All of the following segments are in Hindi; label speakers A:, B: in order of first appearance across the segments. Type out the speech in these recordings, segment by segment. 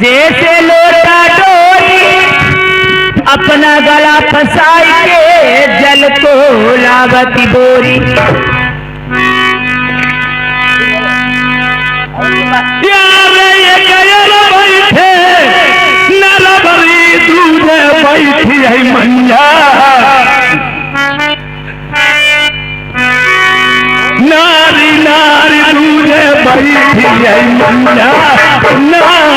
A: जैसे लोटा डोरी अपना गला फंसाई के जल को लावती बोरी।
B: यार ये गयल बैठे नर भरी दूध बैठी है मैया, नारी नारी दूध बैठी है मैया, नारी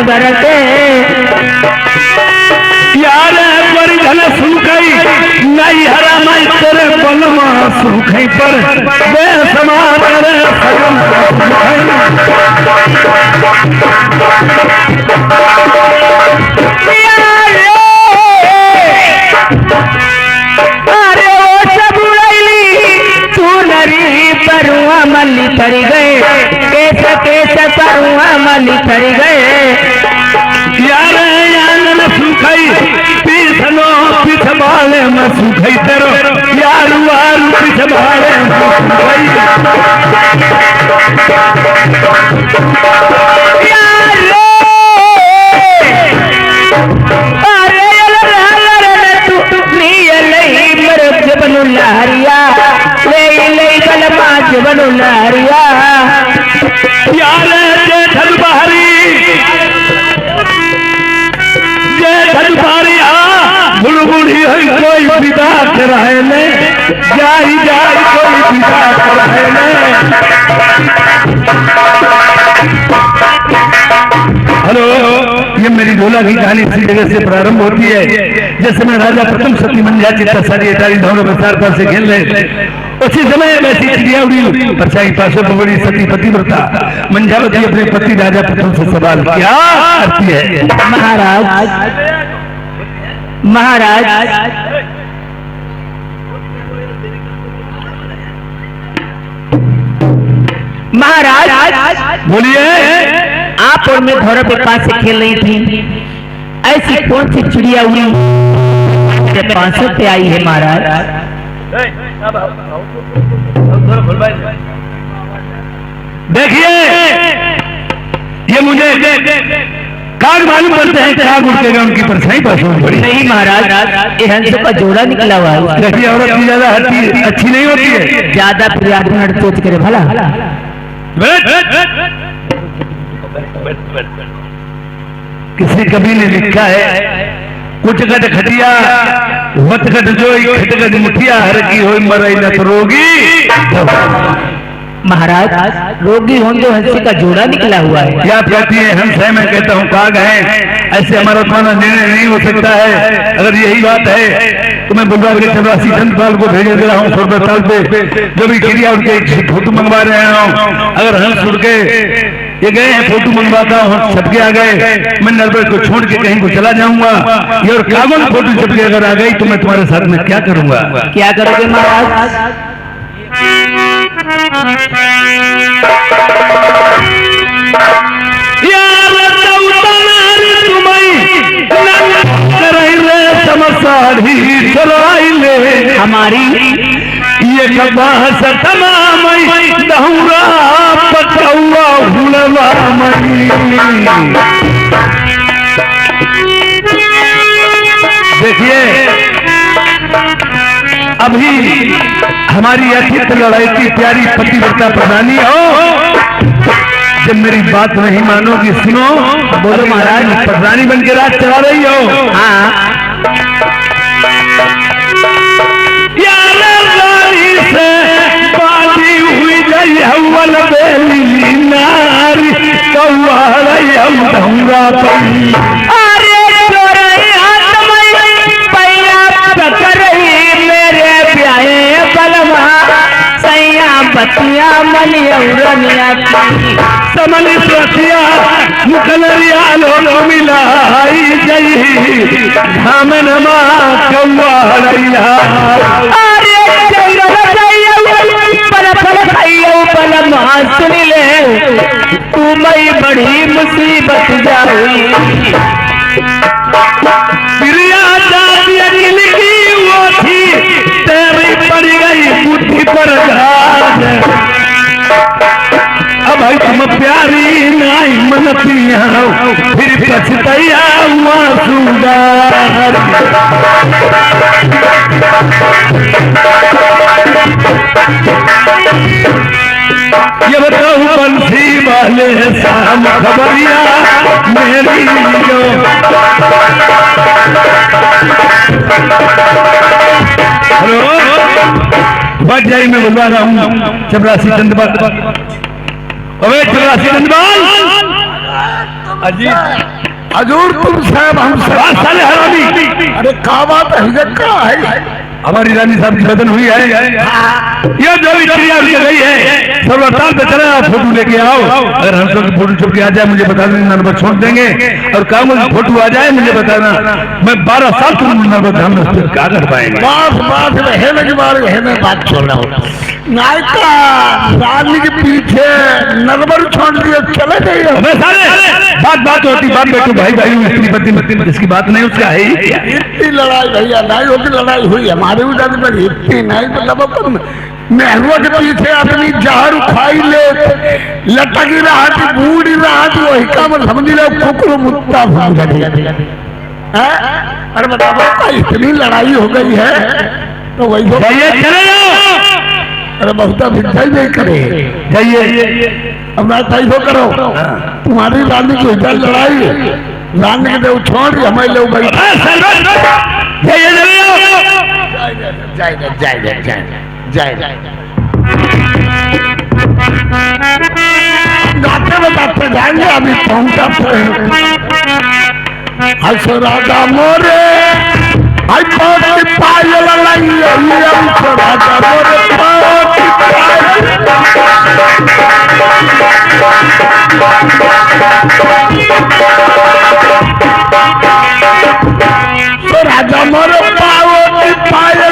A: बरते
B: यार परिधन सुखई नहीं हरा मैं तेरे बलमा सुखई पर बेसमान रे सगम
A: अरे ओ सब उड़ैली तू नरी परुआ मल्ली तरी गए केस परुआ मल्ली तरी गए।
B: यार आंगन सुखई पीछनो पीछ बाले में सुखई तेरो यारू आरू पीछ बाले में सुखई।
A: अरे बनु लहरिया ले गलमा बनु लहरिया।
B: यार जेठल बहरी बुलबुली है कोई विदा कराए ने जाई जाई कोई विदा कराए ने। हेलो, ये मेरी ढोला की कहानी इसी जगह से प्रारंभ होती है जैसे मैं राजा प्रथम सती मंजा चित्ता सारी अटारी धौरों विस्तारता से खेल रहे उसी समय वैसी चिड़िया उड़ी परछाई पासों पकड़ी सती पतिव्रता मंजावती अपने पति राजा प्रथम से सवाल क्या करती है।
A: महाराज महाराज महाराज
B: बोलिए।
A: आप और मैं धौरा के पास से खेल रही थी, ऐसी कौन सी चिड़िया उड़ी पास पे आई है महाराज?
B: देखिए ये मुझे काग मालूम पड़ते हैं क्या उड़ते उनकी परछाई पासों में पड़ी।
A: नहीं महाराज, ये हंस का जोड़ा निकला हुआ है।
B: देखिए औरत की ज्यादा अच्छी नहीं होती है,
A: ज्यादा प्रयास सोच करे भला।
B: किसी कवि ने लिखा है कुछ गट खटिया वत गट जोई खट गट मुठिया हर की होई मरई न रोगी।
A: महाराज रोगी होंगे हंसी का जोड़ा निकला हुआ है।
B: क्या कहती है हंस है, मैं कहता हूँ काग है। ऐसे हमारा तुम्हारा निर्णय नहीं हो सकता है। अगर यही बात है तो मैं बुलवा के चपरासी चंद्रपाल को भेज दे रहा हूँ सोलबरसाल पे जो भी क्रिया उनके फोटो मंगवा रहे हैं। अगर हंस उड़ के ये गए हैं फोटो मंगवाता हूँ छपके आ गए, मैं नरबर को छोड़ के कहीं को चला जाऊंगा। ये और कागज फोटो छपके अगर आ गई तो मैं तुम्हारे साथ में क्या करूंगा?
A: क्या करोगे महाराज? हमारी
B: ये कबा तमाम दहुरा पटुआ हुलवा देखिए अभी हमारी अतीत लड़ाई की प्यारी पतिव्रता प्रधानी हो, जब मेरी बात नहीं मानोगी सुनो। बोलो महाराज, प्रधानी बन के राज चला रही हो।
A: हाँ
B: से बाली हुई जई हवल बेली नारी कौआ रही हम धौरा पई।
A: अरे चोरई हाथ में पैया पकड़ई मेरे प्यारे बलमा सैया बतिया मनी औरनिया
B: समन सोचिया मुखलरिया लो मिलाई जई धामन मा कौआ रही।
A: अरे चंद्र
B: भाई तुम प्यारी नाई मन पिया फिर पछतैया हुआ सुंदर। ये बताऊं बंसी वाले शाम खबरिया मेरी जो हेलो बच जाई मैं बुलवा रहा हूँ चपरासी चंदबाल। अबे चपरासी चंदबाल अजीत
C: हजूर तुम साहब हम
B: साले हरामी।
C: अरे का बात है
B: हमारी रानी साहब की बदन हुई है। ये जो भी चिड़िया गई है सब अस्पताल पे चले आप फोटो लेके आओ। अगर हम सब फोटो छुप के आ जाए मुझे बता देना, नंबर छोड़ देंगे। और काम फोटो आ जाए मुझे बताना, मैं 12 साल तुम नंबर हम उस पर क्या कर पाएंगे।
C: बात छोड़ रहा हूँ नायका रानी के पीछे नंबर छोड़ दिए चले गए।
B: बात होती बात बैठो भाई भाई पति इसकी बात नहीं उसका है।
C: इतनी लड़ाई भैया नहीं होती, लड़ाई हुई हमारे भी जाने पर इतनी नहीं मतलब नेहरू के पीछे अपनी जहर खाई ले लटकी रहा थी बूढ़ी रहा थी वही काम समझ लो कुकुर मुत्ता अरे बताओ इतनी लड़ाई हो गई है तो वही
B: चले जाओ।
C: अरे बहुत भिखाई नहीं करे
B: जाइए
C: अब ना सही हो करो तुम्हारी रानी की इधर लड़ाई रानी के देव छोड़ हमें ले भाई जाते बताते जाएंगे अभी पहुंचा हसो राजा मोरे आई बहुत पायल राजा मोरे राजा मोरे पायल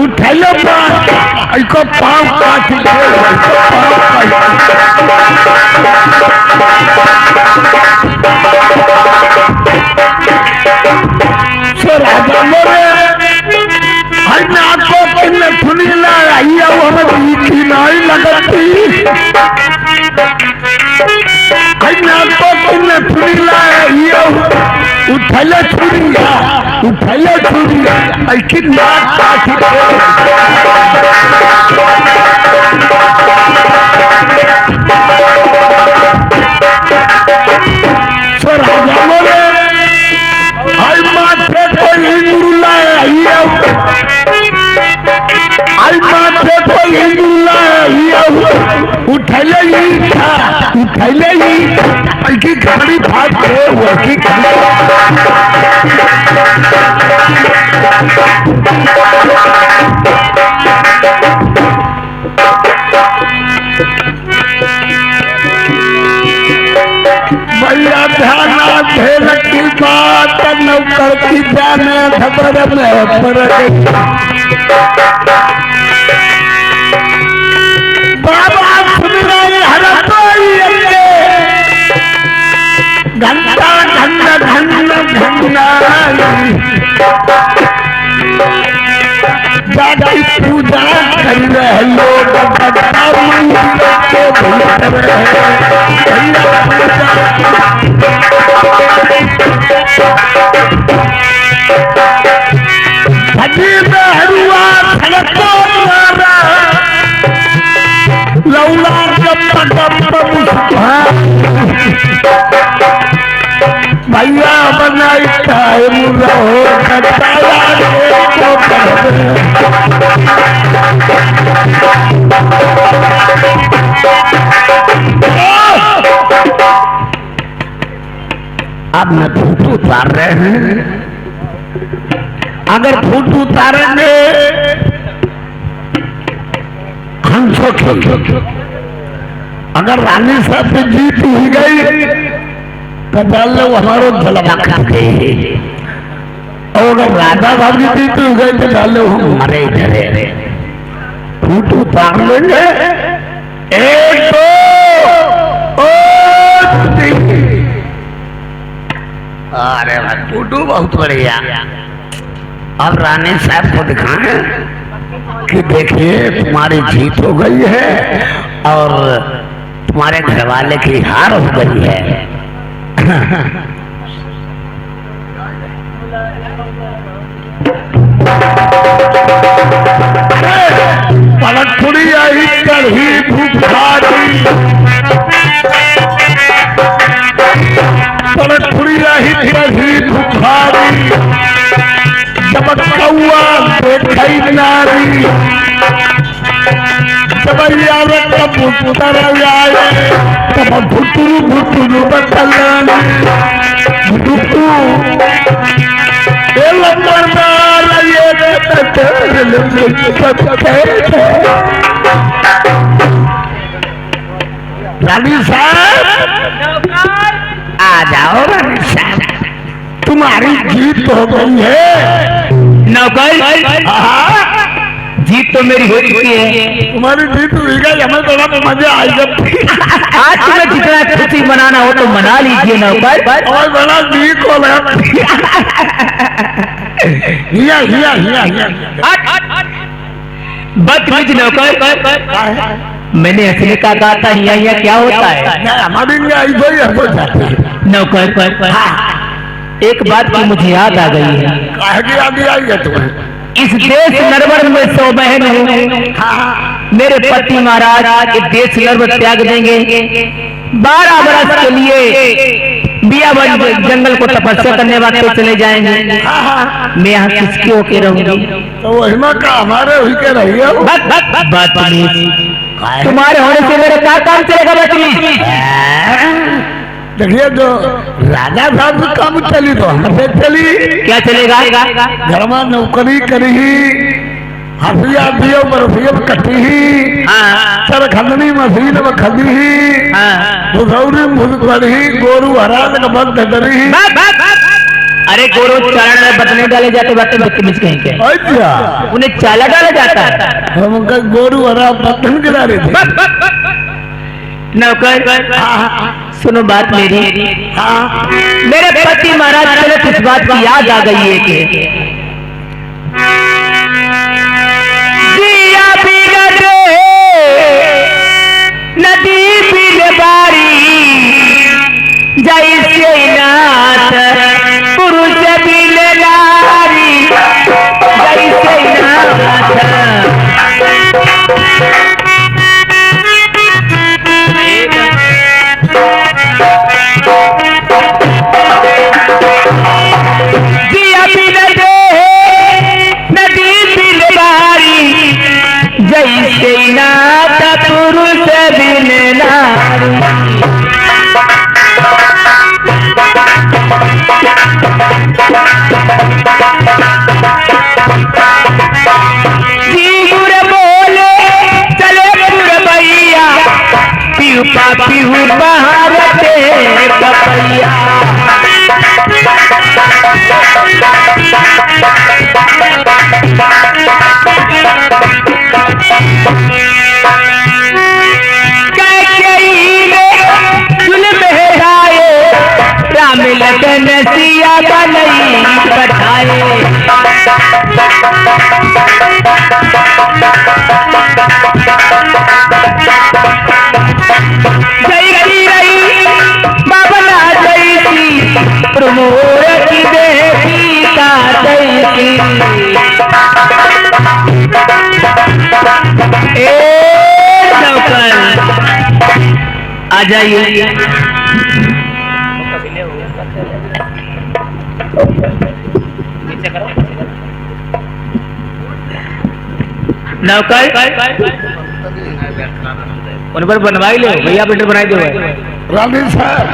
C: उठैलो ऐको पाँव काट राजा मोरे आपको किन्ने सुनी ना आई हमें नहीं लगती आपको किन्ने सुनी ला उठैले छुड़िया ऐसी नाक काट राजा मोरे आई माथे कोई हिंदू लाया आई माथे कोई हिंदू लाया उठैले ऐसी गाड़ी भाग गए वही भैया ध्यान भेल की बात नौकर की जाने खबर में पड़ गई बाबा सुन रहे हर कोई घंटा जाति पूजा कर रहे लोग मंदिर के भीतर हजी में हरुआ खड़को मारा लौला भैया बनाई टाइम रहो अब मैं फोटो उतार रहे हैं, अगर फोटो उतारेंगे हम सोचो अगर रानी साहब से जीत ही गई तो डाल लो हमारो जलवा कर गए, और अगर राधा साहब की जीत ही गई तो डाल लो हम मरे इधर। फोटो उतार लेंगे एक दो अरे भाई फोटो बहुत बढ़िया। अब रानी साहब को दिखाएं कि देखिए तुम्हारी जीत हो गई है और तुम्हारे घर वाले की हार हो गई है। पलटुड़ी आई कढ़ी भूखारी, पलटुड़ी आई कढ़ी भूखारी, जब कौआ देखई नारी, जब यार कबूतर आए तब भुटू भुटू बतलानी, भुटू लंबरदार ये रानी साहब आ जाओ। रानी साहब तुम्हारी जीत हो गई है।
A: नौकर जीत तो मेरी हो चुकी है।
C: तुम्हारी जीत हुई गई, हमें थोड़ा मजा आई जब
A: आज तुम्हें जितना खुशी मनाना हो तो मना लीजिए नौकर।
C: और बड़ा जीत हो गया। हिया हिया हिया हिया
A: बदतमीज नौकर, मैंने असली का कहा था हिया हिया क्या होता है?
C: हमारी हो जाती है
A: नौकर। एक बात की मुझे याद आ गई है।
C: याद आई है तुम्हें?
A: इस देश नरवर में 100 बहन हूँ। मेरे पति महाराज इस देश नरवर त्याग देंगे, 12 बरस के लिए बियावन जंगल को तपस्या करने वाले चले जाएंगे। मैं यहाँ किसके होके रहूंगी?
C: तो वही का हमारे हुई के रही हो।
A: तुम्हारे होने से मेरा क्या काम चलेगा? बदतमीज
C: देखिए जो राजा साहब से काम चली तो हमसे चली।
A: क्या चलेगा?
C: घर में नौकरी करी, हसिया दियो बरसिया कटी, सर खंडनी मशीन में खदी, भुसौरी भुसड़ी गोरू हरा बंद डरी।
A: अरे गोरू चारण में बदने डाले जाते बातें बदतमीज कहीं के।
C: अच्छा
A: उन्हें चाला डाला जाता है।
C: हम गोरू हरा बदन गिरा रहे थे।
A: नौकर सुनो बात मेरी। मेरे पति महाराज चलो इस बात की याद आ गई है कि दिया बिगड़े नदी बिलबारी, जैसे नाथ पुरुष बिल नारी, जैसे नाथ। जैसे नाथ पुरुष बिन नारी। जी गुर बोले चले पुरबैया, पीहू पीहू बहारते पपैया। राम लखन सिया बनई पठाए, जय की रही बाबला जैसी, प्रमोर की देवी का जैसी। नौकर आ जाइए। नौकर उन पर बनवाई ले भैया, बेटर बनाई दो।
C: रानी साहब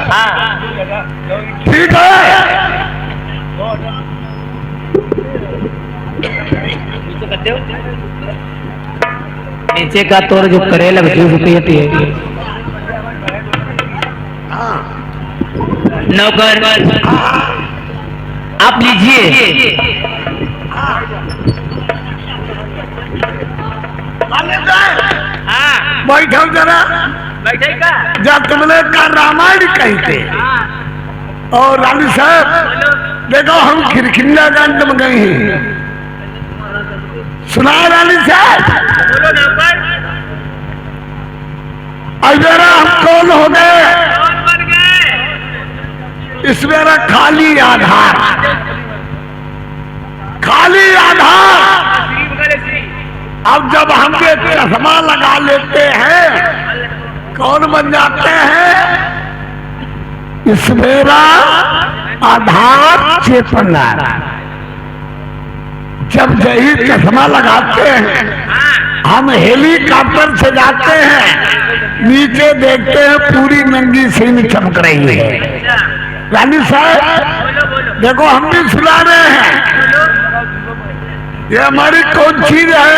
C: ठीक है।
A: नीचे का तोड़ जो करेला होती है। नौकर आप लीजिए।
C: बैठो जरा।
A: बैठेगा
C: जब तुमने का रामायण कही थे और रानी साहब देखो हम खिरखिंडा कांड में गए हैं। सुना रानी साहब, अजरा हम कौन हो गए? इस मेरा खाली आधार, खाली आधार। अब जब हम ये चश्मा लगा लेते हैं कौन बन जाते हैं? इस मेरा आधार चेतना। जब यही चश्मा लगाते हैं हम हेलीकॉप्टर से जाते हैं, नीचे देखते हैं पूरी नंगी सीन चमक रही है। रानी साहब देखो हम भी सुना रहे हैं, ये हमारी कौन चीज है?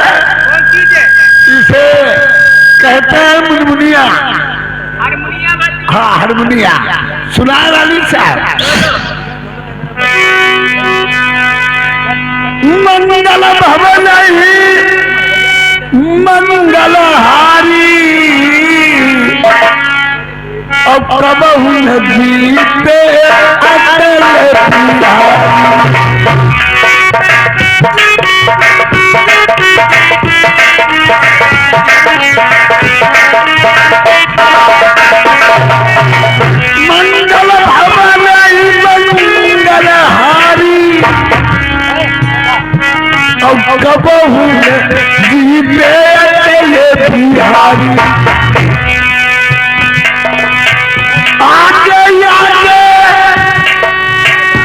C: इसे कहते हैं मुनमुनिया। हाँ हारमोनिया। सुना रानी साहब, मंगल भवन ही मंगलहारी, अब कबहू न जीते अटल बिहारी। मंगल भवन ही मंगलहारी, अब कबहू न जीते अटल बिहारी। आगे आगे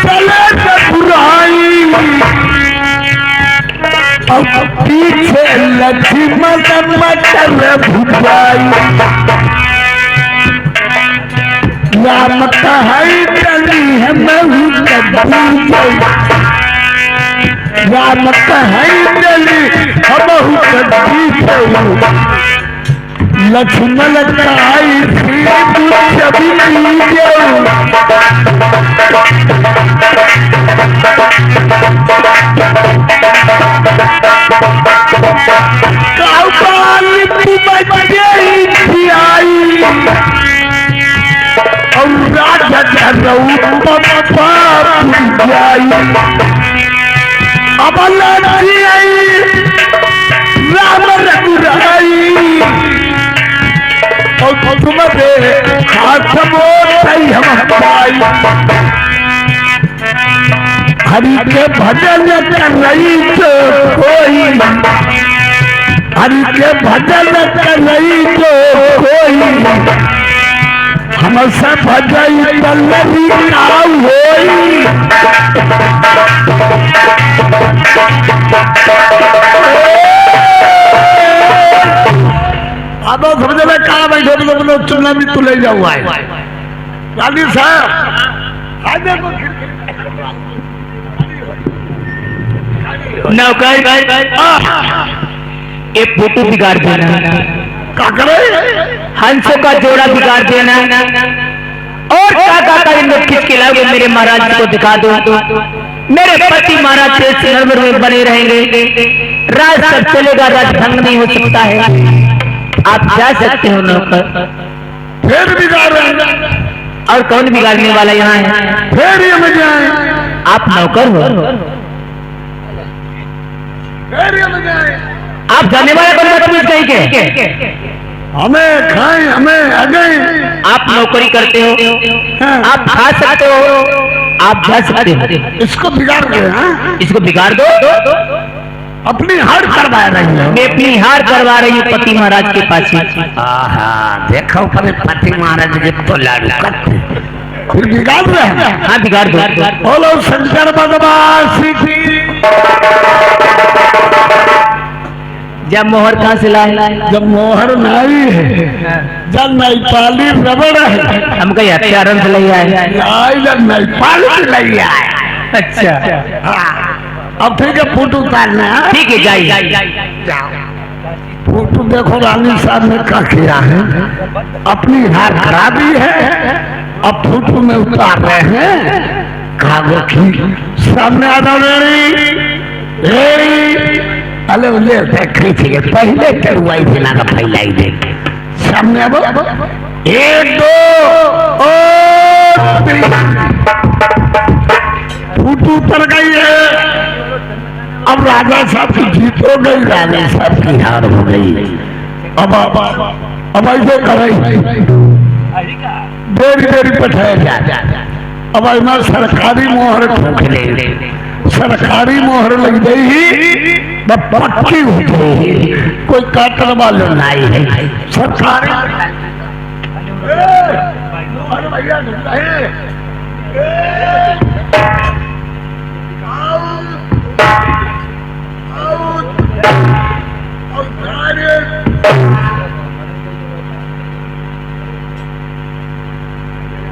C: चले तो बुराई, अब पीछे लक्ष्मण मचल भुजाई। राम कहाई चली है महू कभी, राम कहाई चली है महू कभी। लक्ष्मण कहाई थी कभी आई और राजा जाई। अब लड़ी आई राम रघुराई, और तुम्हारे हाथ मोई हम पाई। हरि के भजन कर रही तो कोई, हरि के भजन कर रही तो कोई, हमसे भजई पल्लवी नाव होई। अब समझ में कहा बैठे बोलो चुनना भी तू ले जाऊ आए। रानी साहब आज देखो
A: नौकर ये फोटो बिगाड़ देना,
C: क्या करे?
A: हंसों का जोड़ा बिगाड़ देना, और काका का इंद्र खींच के लाओगे मेरे महाराज को दिखा दो। मेरे पति महाराज तेज नरवर में बने रहेंगे, राज सब चलेगा, राज भंग नहीं हो सकता है। आप जा सकते हो नौकर।
C: फिर बिगाड़ रहे हैं,
A: और कौन बिगाड़ने वाला यहाँ है?
C: फिर ये मजे आए,
A: आप नौकर हो,
C: फिर ये मजे आए।
A: आप जाने वाले बंदा पूछ गई के
C: हमें खाए हमें आ गए।
A: आप नौकरी करते हो, आप खा सकते हो, आप जा सकते हो।
C: इसको बिगाड़ रहे हैं,
A: इसको बिगाड़ दो।
C: अपनी हार करवा रही है।
A: मैं अपनी हार करवा रही हूँ पति महाराज के पास।
C: देखो पर पति महाराज के तो लाडू फिर बिगाड़ रहे हैं।
A: हाँ बिगाड़ दो।
C: बोलो शंकर भगवान की।
A: जब मोहर कहाँ से लाए?
C: जब मोहर नाई है, जब नेपाली रबड़ है,
A: हम कहीं हथियारन से ले आए।
C: जब नेपाली से ले आए।
A: अच्छा
C: अब ठीक है फोटो उतारना है।
A: ठीक है जाइए।
C: फोटो देखो रानी साहब ने क्या किया है, अपनी हार करा दी है, अब फोटो में उतार रहे हैं। कागो की सामने आ अले उले देखी थी पहले चढ़ुआई जिला का फैलाई दे सामने। अब 1 2 फूट ऊपर गई है। अब राजा साहब की जीत हो गई, राजा साहब की हार हो गई। अब ऐसे करे देरी देरी पठाया जा। अब मैं सरकारी मोहर ठोक ले, सरकारी मोहर लग गई पक्की हो गई, कोई काटने वाले नहीं है। सरकारी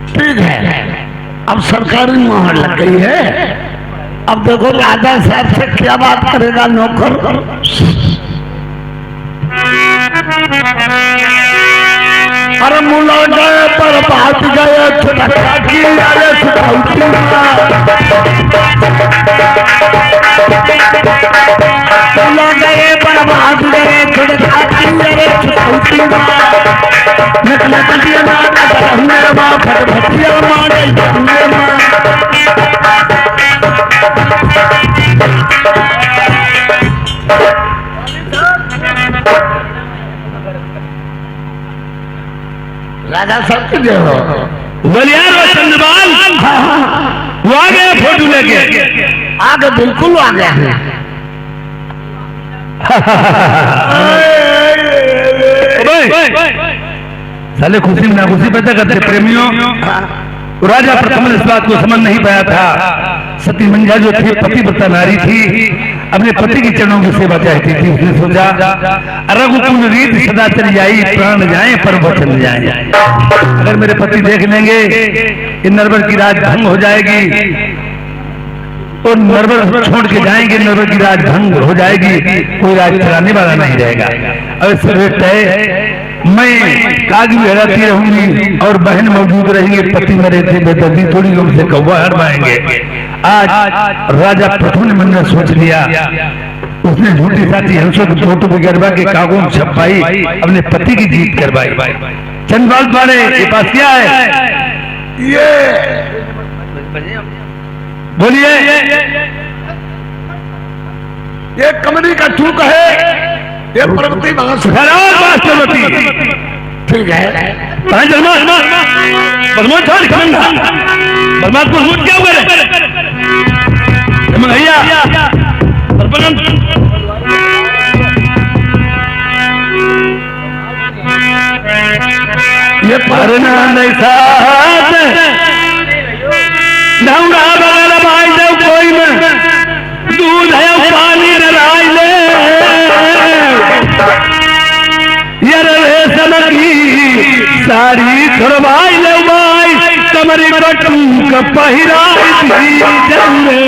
C: ठीक है, अब सरकारी मोहर लग गई है। अब देखो राजा साहब से क्या बात करेगा नौकर। अरे मुला गए पर बात गए मुला गए पर बात गए निकले कटिया मेरे बाप भटिया मारे राजा सब के जो
B: बलियार और चंद्रपाल वो आ गया फोटो लेके,
C: आगे बिल्कुल आ गया है।
B: साले खुशी में ना खुशी पैदा करते प्रेमियों। राजा प्रथम इस बात को समझ नहीं पाया था। सती मंजा जो थी पतिव्रता नारी थी, अपने पति के चरणों की सेवा चाहती थी। उसने सोचा रघुकुल रीत सदा चली जाई, प्राण जाए पर वचन जाए। अगर मेरे पति देख लेंगे इन नरवर की राज भंग हो जाएगी, और नरवर छोड़ के जाएंगे, नरवर की राज भंग हो जाएगी, कोई राज चलाने वाला नहीं रहेगा। अब सिर्फ तय मैं कागी लहराती रहूंगी और बहन मौजूद रहेंगे। पति मरे थे बेदर्दी, थोड़ी लोग से कौवा हरवाएंगे। आज राजा प्रथम ने मन में सोच लिया, उसने झूठी साथी हंसों की फोटो भी करवा के कागों में छपाई, अपने पति की जीत करवाई। चंद्रपाल तुम्हारे ये पास क्या है?
C: ये
B: बोलिए।
C: ये कमरी का चूक है, ये प्रगति बांस ठीक है।
B: बदमाश को सूट क्या हुआ भैया? ये परना नहीं साथ ढंगा बगल भाई दे कोई में दूध है पानी डराई ले यार रेशम की साड़ी थोड़वाई ले भाई कमरी कटू का पहिराई थी जंगे।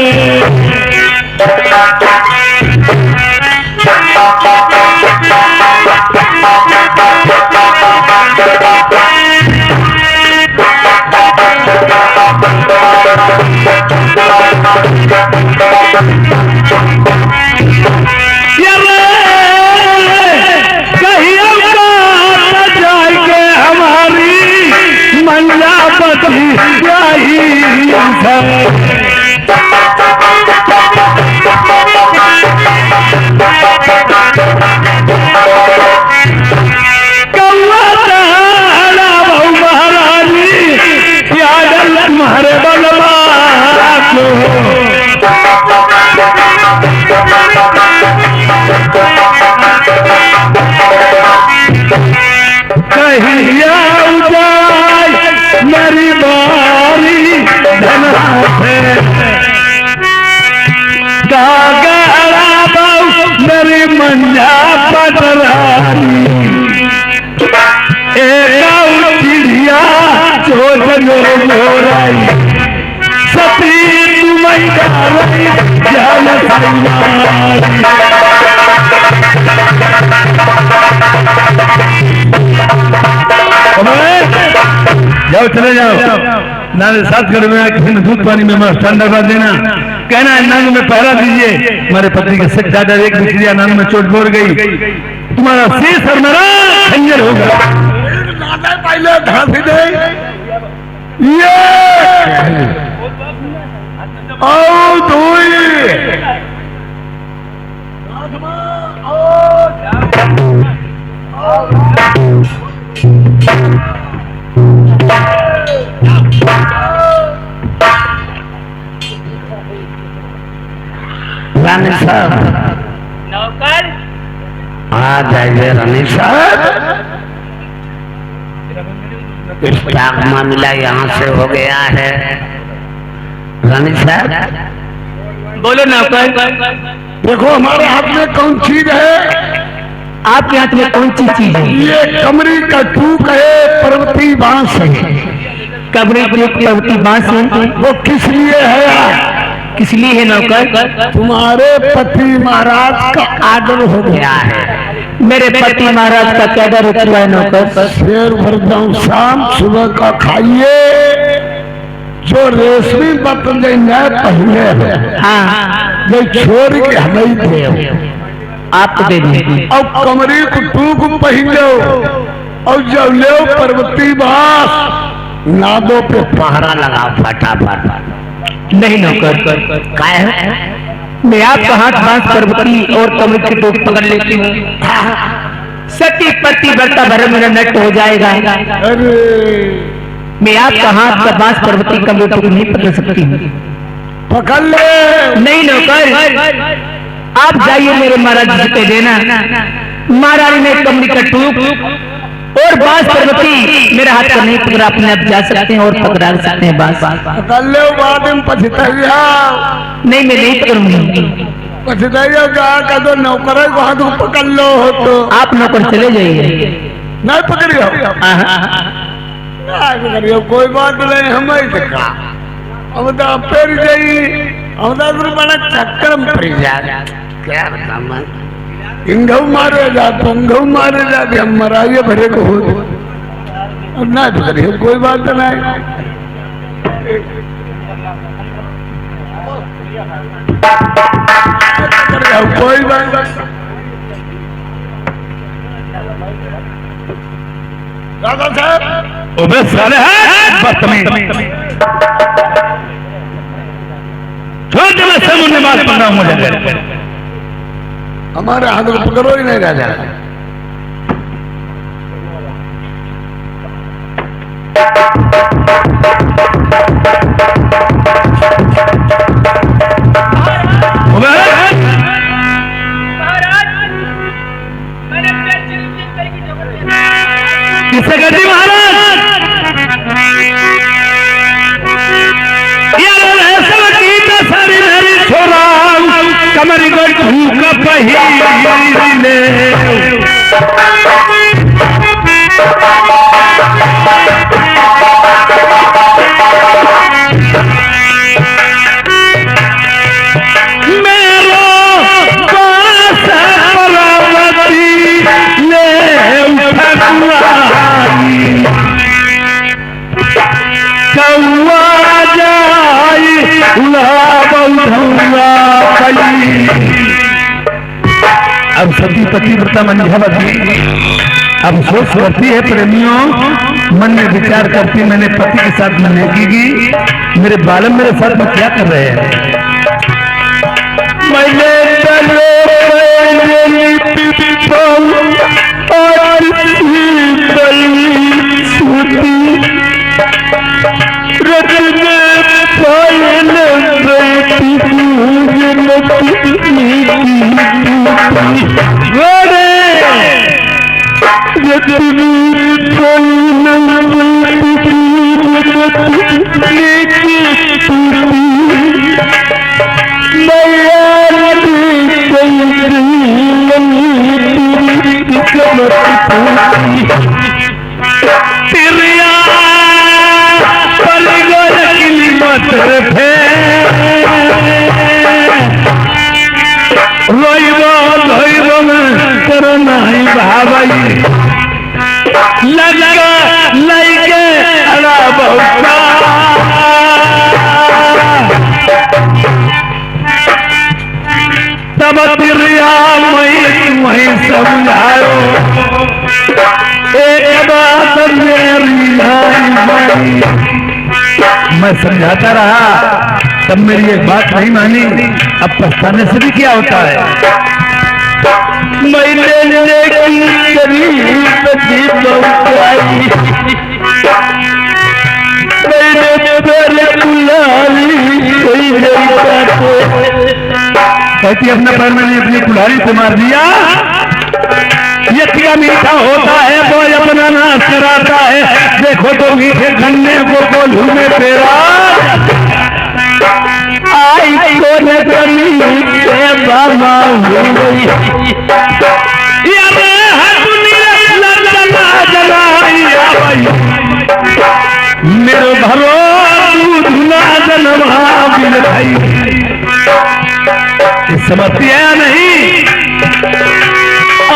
B: तुम्हारे बलवा कहिया उजाय मेरी बारी धना है गागरा बाऊ मेरी मंजा पटरानी चिड़िया मोराई सती तुम्हें जाओ चले जाओ नाले 7 करोड़ में किसी ने दूध पानी में मस्तान डलवा देना, कहना है नानू में पहरा दीजिए। हमारे पति के सिख दादा एक बिछड़िया नानू में चोट बोर गई, तुम्हारा शीश और मेरा खंजर होगा।
C: पहले धांसी दे ये रानी साहब
A: नौकर
C: आ जाइए रानी साहब। इस टाक मामला यहाँ से हो गया है। रानी साहब
A: बोलो नौकर,
C: देखो हमारे हाथ में कौन चीज है।
A: आपके हाथ में कौन सी चीज है?
C: ये कमरी का टूक है, पर्वती बांस है।
A: कमरे की पर्वती बांस है।
C: वो किस लिए है?
A: किस लिए है नौकर?
C: तुम्हारे पति महाराज का आर्डर हो गया है।
A: मेरे पति महाराज का क्या डर हुआ है नौकर?
C: शेर भर जाऊं शाम सुबह का खाइए, जो रेशमी बर्तन न पहले है
A: हाँ
C: ये छोड़ के हमें दे,
A: आपको दे दीजिए।
C: अब कमरी को टूक पहन लो और जब लो पर्वती बास नादों पे पहरा लगाओ फटाफट।
A: नहीं नौकर,
C: काय है?
A: मैं आपका हाथ बांस पर्वती और कमर की टोक पकड़ लेती हूँ। सती पति बरता भर मेरा नट हो जाएगा।
C: अरे
A: मैं आपका हाथ का बांस पर्वती कमर टोक नहीं पकड़ सकती हूँ।
C: पकड़ ले।
A: नहीं नौकर, आप जाइए मेरे महाराज जी पे देना। महाराज ने कमरी का टूक और बांस पर्वती मेरे हाथ पर नहीं पकड़ा, अपने आप जा सकते हैं और पकड़ा सकते हैं बांस।
C: पकड़ ले बाद में पछताइया।
A: नहीं मैं नहीं पकड़ूंगी।
C: पछताइया का तो नौकर है वहां तो पकड़ लो हो तो
A: आप नौकर चले जाइए।
C: नहीं पकड़ियो,
A: हाँ,
C: नहीं पकड़ियो, कोई बात नहीं। हम का अब तो पेड़ जाई, हम तो बड़ा चक्कर में पड़ जाए। क्या बताऊं, इंघऊ मारे जा पंघऊ मारे जा, हम मराइए भरे को हो नहीं पकड़ियो, कोई बात नहीं। कोई बात दादा साहब
B: ओबे साले हैं बदतमीज। छोड़ दे, मैं समुद्र बात पढ़ रहा हूँ मुझे।
C: हमारे हाथ को पकड़ो ही नहीं राजा।
B: किससे कहती महाराज? सारी मेरी छोरा कमरी को ढूंढ पहिले अब सती पतिव्रता मंझावती अब सोच करती है, प्रेमियों मन में विचार करती, मैंने पति के साथ मिलने की, मेरे बालम मेरे साथ में क्या कर रहे हैं? मैंने वहीं समझाओ एक बात मेरी मैं समझाता रहा, तब मेरी एक बात नहीं मानी। अब पछताने से भी क्या होता है? कहती अपने पैर में नहीं अपनी कुल्हाड़ी से मार दिया। ये क्या मीठा होता है वो अपना नाश कराता है, देखो तो मीठे गन्ने को कोल्हू में पेरा
A: आई को न कमी से बाबा हुई
B: मेरो भरो दूध ना जनवा बिन भाई, समझती है नहीं।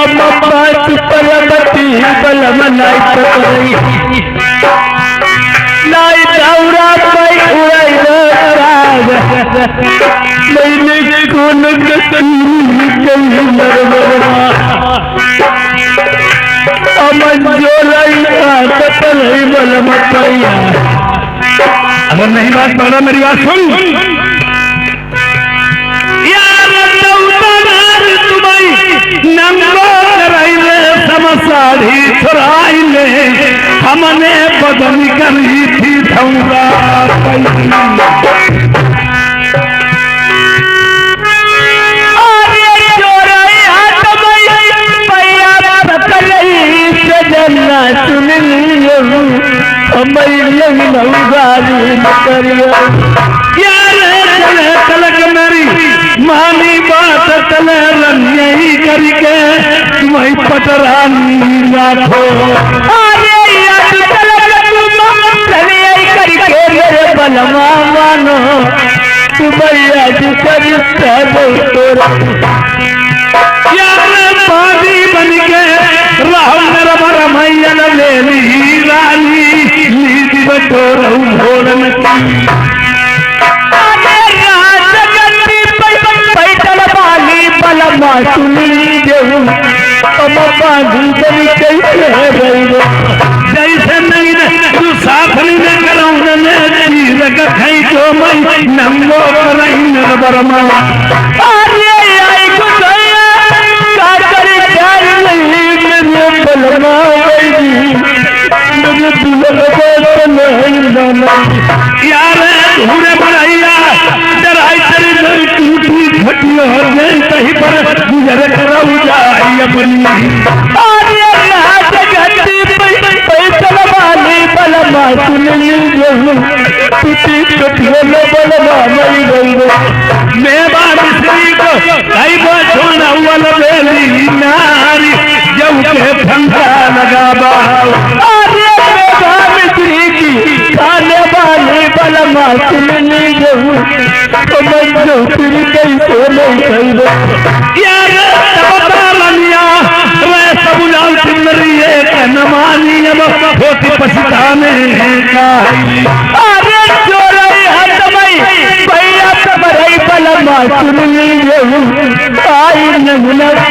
A: अब बात पलबती बलम नाई पकड़ई नाई दौरा पई उड़ई राग मैंने कौन कतनी कई मरवा अमन जो रही कतई बलम पैया।
B: अगर नहीं बात पढ़ा मेरी बात सुन, साड़ी छोड़ाई ले हमने बदन करी थी धौरा तलक मेरी मानी बात तले रही करके तुम्हें पटरानी राखो
A: करके मेरे बलमा मानो तुम्हें
B: पानी बन के राहु मेरा बड़ा मैया ले ली रानी नीति बटोर भोरन की
A: बलमा सुनी देहू
B: जैसे नहीं तू साथ नहीं कराऊ चीज खाई तो मैं नंगो कराई बरमा
A: बलमा
B: यार घूरे बढ़ाइया डराई तेरी टूटी घटिया कहीं पर गुजर कराऊ जाई अपनी बलमा सुनी बलमा मरी गई मैं बारी को कई बार छोड़ा हुआ बेली नारी जब के फंसा लगा खाने वाली बलमा सुनी जहू तो मैं फिर कहीं तो नहीं कही यार नमानी अब होती पछताने का
A: अरे चोरई हटमई भैया सबरई बलमा सुनी जहू आई नगुनरा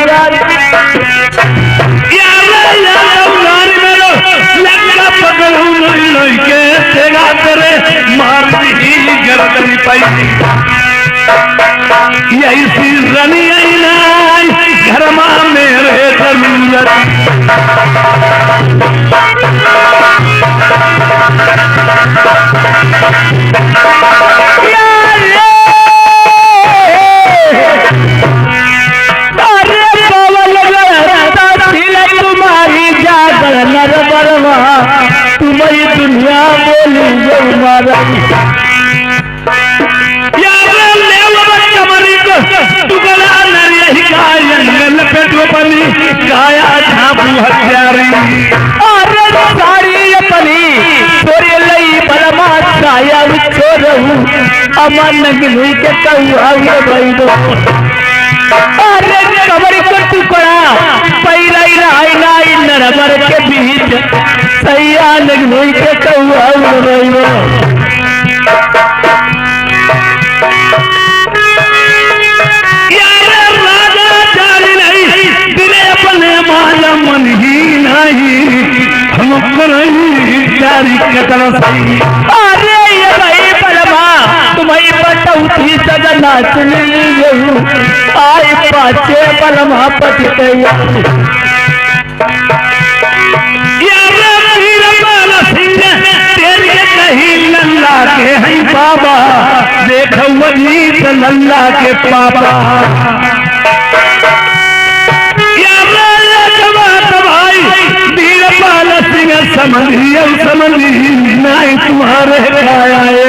B: गर्दनी पाई ऐसी रनी घर में मेरे जरूरत
A: तुम्हारी जागर नर बलवा तुम्हारी दुनिया बोली जो मारा
B: गाया झापू हत्यारी
A: अरे सारी अपनी छोरी लई बलमा छाया छोरहू अमन गिनी के कहुआ भाई दो अरे कबर को टुकड़ा पैराई राई लाई नरबर के बीच सैया गिनी के कहुआ भाई दो
B: मन ही नहीं हम जारी कतल सही
A: अरे ये भाई बलमा तुम्हारी पटौती सजना सुनी यहू आई पाचे बलमा पति
B: तेरे कहीं लल्ला के हैं बाबा दे देखो वजीद लल्ला के पापा वीरपाल सिंह समझी नहीं तुम्हारे आए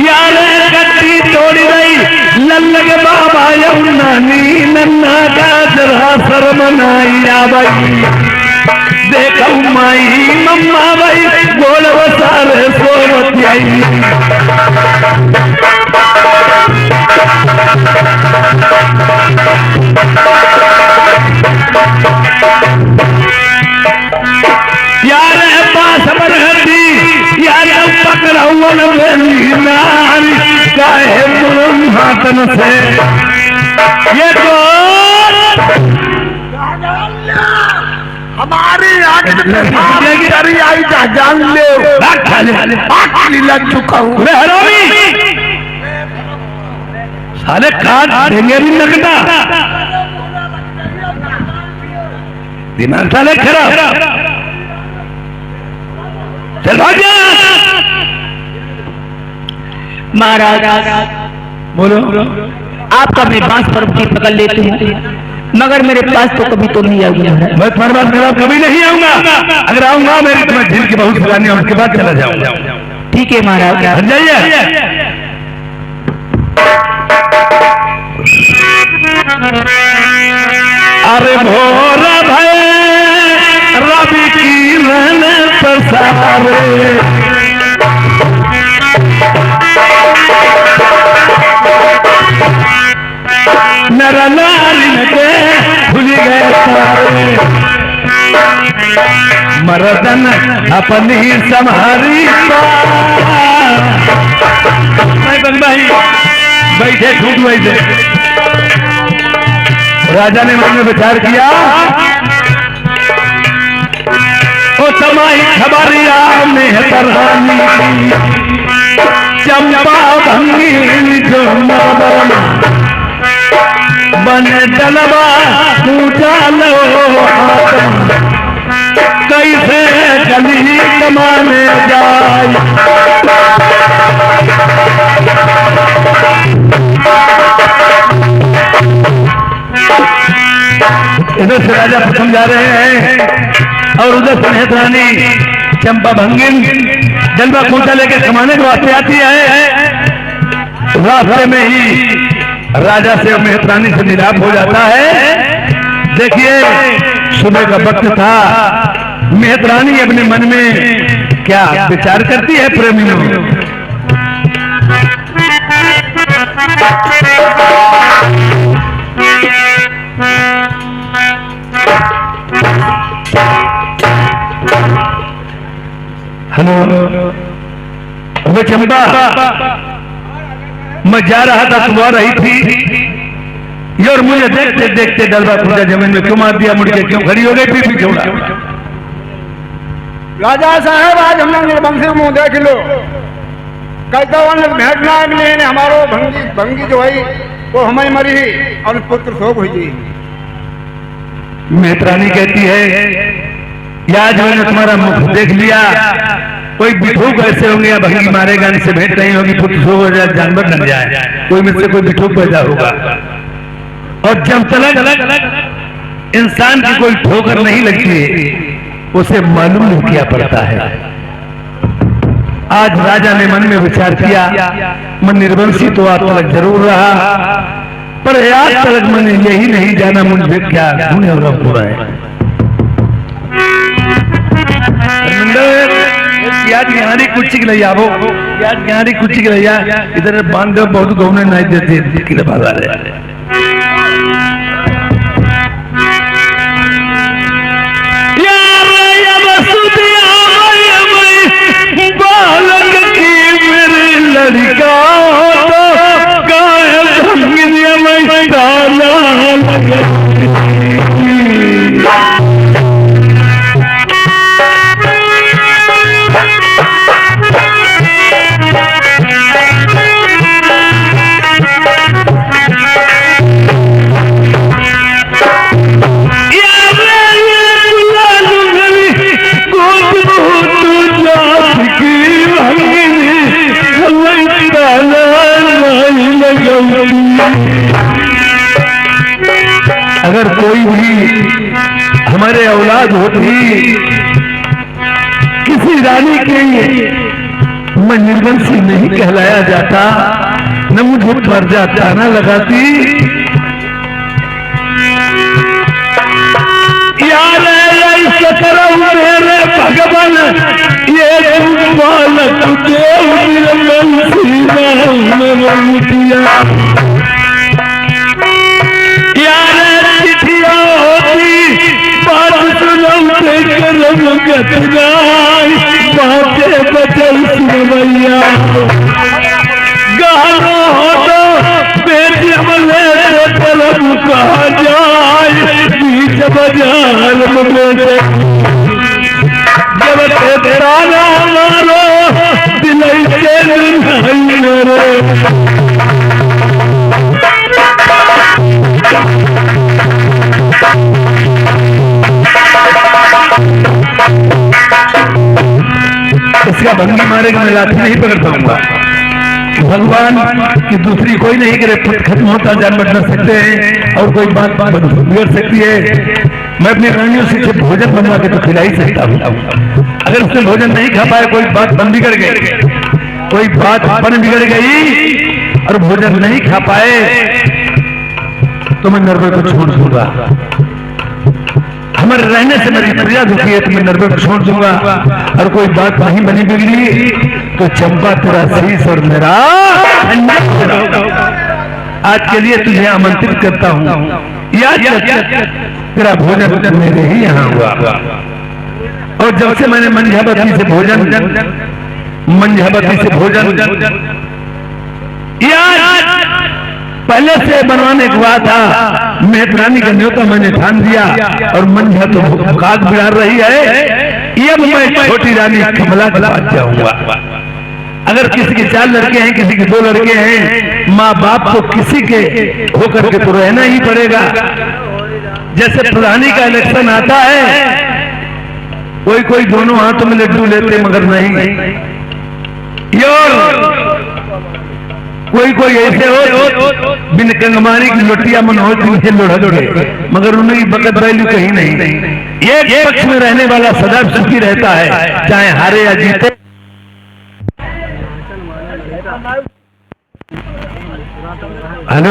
B: यार गद्दी तोड़ गई लल्ला के बाबा नानी नन्ना का जरा शर्म नहीं आ भाई देखो माई मम्मा भाई बोल सारे सोवत आई यार पास बरहती यार पकड़ावन नारी काहे हाथन से ये तो
C: हमारी आगे आई जान ले लग चुका हूँ
B: साले काट देंगे भी लगता दिमाग साले खराब चल भाग्य
A: महाराज
B: बोलो
A: आपका मैं बांस पर भी पकड़ लेती हूँ, मगर मेरे पास तो कभी तो नहीं आऊंगा महाराज।
B: मैं तुम्हारे पास मेरा कभी नहीं आऊंगा, अगर आऊंगा मेरी तुम्हें झील की बहुत फुलानी है उसके बाद चला जाऊंगा।
A: ठीक है महाराज,
B: हट जाइए। अरे भोरा भय रवि की रन प्रसारे नर नारी के भूल गए सारे मर्दन अपनी संहारी भाई बैठे छूट बैठे। राजा ने मन में विचार किया, ओ समाई खबरिया मेहतर रानी चंपा भंगी जो बन डलवा पूजा लो कैसे गली कमाने जाए। इधर से राजा प्रथम जा रहे हैं और उधर से मेहतरानी चंपा भंगिन जलवा कूचा लेके कमाने के वास्ते आती है। रास्ते में ही राजा से मेहतरानी से मिलाप हो जाता है। देखिए सुबह का वक्त था, मेहतरानी अपने मन में क्या विचार करती है प्रेमियों। हेलो वो चंपा, मैं जा रहा था तुम आ रही थी और मुझे देखते देखते डलवा खुदा जमीन में क्यों मार दिया, मुड़ के क्यों खड़ी हो गई, पीछे छोड़ा।
C: राजा साहब आज हमने निर्वंशी मुंह देख लो, कहता भेंट ना अगले हमारो भंगी जो है वो हमें मरी और पुत्र शोक हुई।
B: मेहतरानी कहती है या जो मैंने तुम्हारा मुख देख लिया, कोई बिठूक ऐसे होंगे या भंगी मारेगा, इनसे भेंट नहीं होगी, पुत्र शोक हो जाए, जानवर बन जाए, कोई में से कोई बिठूक पैदा होगा। और जब तक इंसान की कोई ठोकर नहीं लगती उसे मालूम नहीं किया पड़ता है। आज राजा ने मन में विचार किया, मन निर्वंशी तो आज तक जरूर रहा, पर आज तक मैंने यही नहीं जाना मुझे क्या गुण और बुरा है। याद यहाँ कुछ के लिए आवो, याद यहाँ कुछ के लिए इधर बांध दो, बहुत गौने नहीं देते कि बाजार है। लड़का अगर कोई भी हमारे औलाद होती किसी रानी की, मैं निर्वंशी नहीं कहलाया जाता, न मुझे पर्दा ताना लगाती। यार ऐसा करो मेरे भगवान, ये बालक देव निर्वंशी मुठिया। यार चिठिया होती बात सुनौते करम गतराई, बातें बचल सुनवैया। गालो हो तो बेटी हमले तरफ कहा जाए, बीच बाजार में बेटे जब तेरा नाम मारो दिलाई से नहीं मेरे। इसका भंगी मारेगा, मैं लाठी नहीं पकड़ पाऊंगा। भगवान की दूसरी कोई नहीं करे, खत्म होता जानवर न सकते हैं और कोई बात बिगड़ सकती है। मैं अपनी रानियों से भोजन बनवा के तो खिला ही सकता हूँ। अगर उसने भोजन नहीं खा पाया, कोई बात बन बिगड़ गई, कोई बात बन बिगड़ गई और भोजन नहीं खा पाए तो मैं नरवर को छोड़ दूंगा। हमारे रहने से मेरी फरियाद होती है तो मैं नरवर को छोड़ दूंगा। और कोई बात नहीं बनी बिगड़ी तो चंपा तेरा शीश और मेरा आज के लिए तुझे आमंत्रित करता हूँ। याद तेरा भोजन मेरे ही यहाँ हुआ। और जब से मैंने मंझावती से भोजन पहले से बनवाने को हुआ था, मेहतरानी का न्योता मैंने ठान दिया और मंझा तो काग बिगाड़ रही है। अब मैं छोटी रानी कमला के पास जाऊंगा। अगर किसी के 4 लड़के हैं, किसी के 2 लड़के हैं, माँ बाप को किसी के होकर के तो रहना ही पड़ेगा। जैसे प्रधानी का इलेक्शन आता है, कोई दोनों हाथों में लड्डू लेते मगर नहीं, कोई ऐसे हो बिन कंगमारी की लोटिया मन हो लोढ़े, मगर उन्हें बकत वैल्यू कहीं नहीं। एक पक्ष में रहने वाला सदा सुखी रहता है, चाहे हारे या जीते। हेलो